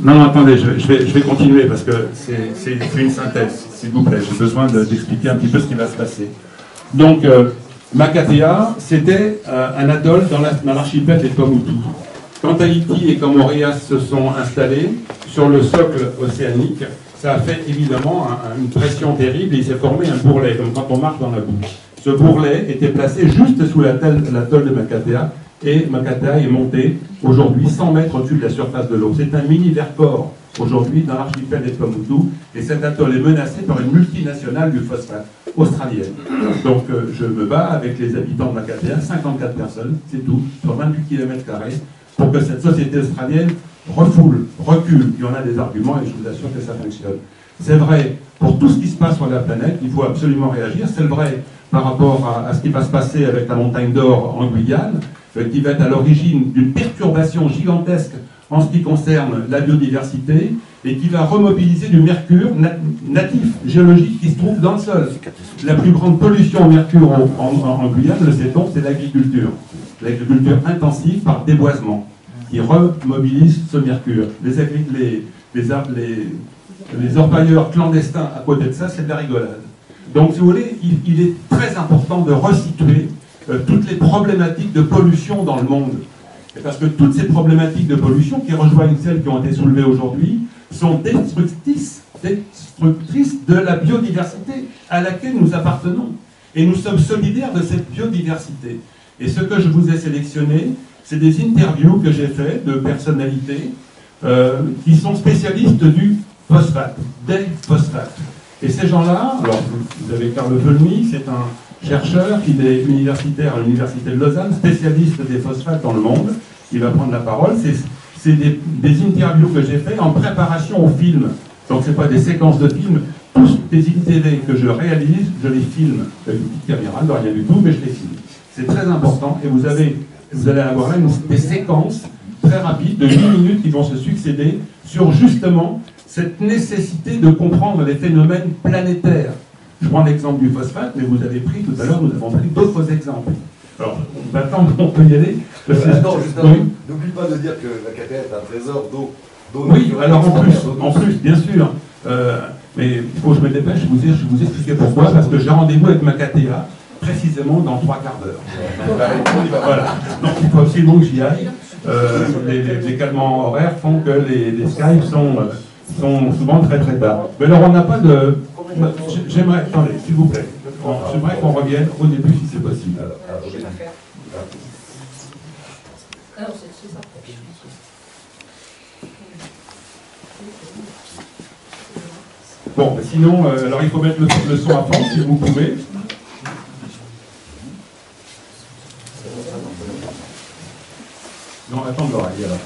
Non, attendez, je vais continuer parce que c'est une synthèse, s'il vous plaît. J'ai besoin d'expliquer un petit peu ce qui va se passer. Donc, Makatea, c'était un atoll dans l'archipel des Tuamotu. Quand Tahiti et Comoréas se sont installés sur le socle océanique, ça a fait évidemment une pression terrible et il s'est formé un bourrelet, comme quand on marche dans la boue. Ce bourrelet était placé juste sous l'atoll de Makatea. Et Makatea est monté aujourd'hui 100 mètres au-dessus de la surface de l'eau. C'est un mini-Vercors aujourd'hui dans l'archipel des Tuamotu. Et cet atoll est menacé par une multinationale du phosphate australienne. Donc je me bats avec les habitants de Makatea, 54 personnes, c'est tout, sur 28 km², pour que cette société australienne recule. Il y en a des arguments et je vous assure que ça fonctionne. C'est vrai, pour tout ce qui se passe sur la planète, il faut absolument réagir. C'est vrai par rapport à ce qui va se passer avec la montagne d'or en Guyane, qui va être à l'origine d'une perturbation gigantesque en ce qui concerne la biodiversité et qui va remobiliser du mercure natif, géologique, qui se trouve dans le sol. La plus grande pollution au mercure en Guyane, le sait-on, c'est l'agriculture. L'agriculture intensive par déboisement. qui remobilisent ce mercure. Les orpailleurs clandestins à côté de ça, c'est de la rigolade. Donc, si vous voulez, il est très important de resituer toutes les problématiques de pollution dans le monde. Et parce que toutes ces problématiques de pollution, qui rejoignent celles qui ont été soulevées aujourd'hui, sont destructrices de la biodiversité à laquelle nous appartenons. Et nous sommes solidaires de cette biodiversité. Et ce que je vous ai sélectionné, c'est des interviews que j'ai faites de personnalités qui sont spécialistes du phosphate, des phosphates. Et ces gens-là, alors vous avez Carl Velmy, c'est un chercheur, il est universitaire à l'université de Lausanne, spécialiste des phosphates dans le monde. Il va prendre la parole. C'est des interviews que j'ai faites en préparation au film. Donc ce n'est pas des séquences de films. Tous les ITV que je réalise, je les filme avec une petite caméra, de rien du tout, mais je les filme. C'est très important et vous allez avoir là des séquences très rapides de 8 minutes qui vont se succéder sur justement cette nécessité de comprendre les phénomènes planétaires. Je prends l'exemple du phosphate, mais vous avez pris tout à l'heure, nous avons pris d'autres exemples. Alors, maintenant, on peut y aller. Attends, justement, n'oublie pas de dire que la KTA est un trésor d'eau. Oui, alors en plus, bien sûr. Mais il faut que je me dépêche, je vous expliquer pourquoi, parce que j'ai rendez-vous avec ma KTA précisément dans 3 quarts d'heure. Voilà. Donc il faut absolument que j'y aille. Les calmants horaires font que les Skype sont souvent très très tard. Mais alors on n'a pas de... J'aimerais... Attendez, s'il vous plaît. J'aimerais qu'on revienne au début si c'est possible. Bon, sinon, alors il faut mettre le son à fond si vous pouvez. Non, attends de l'oreille alors.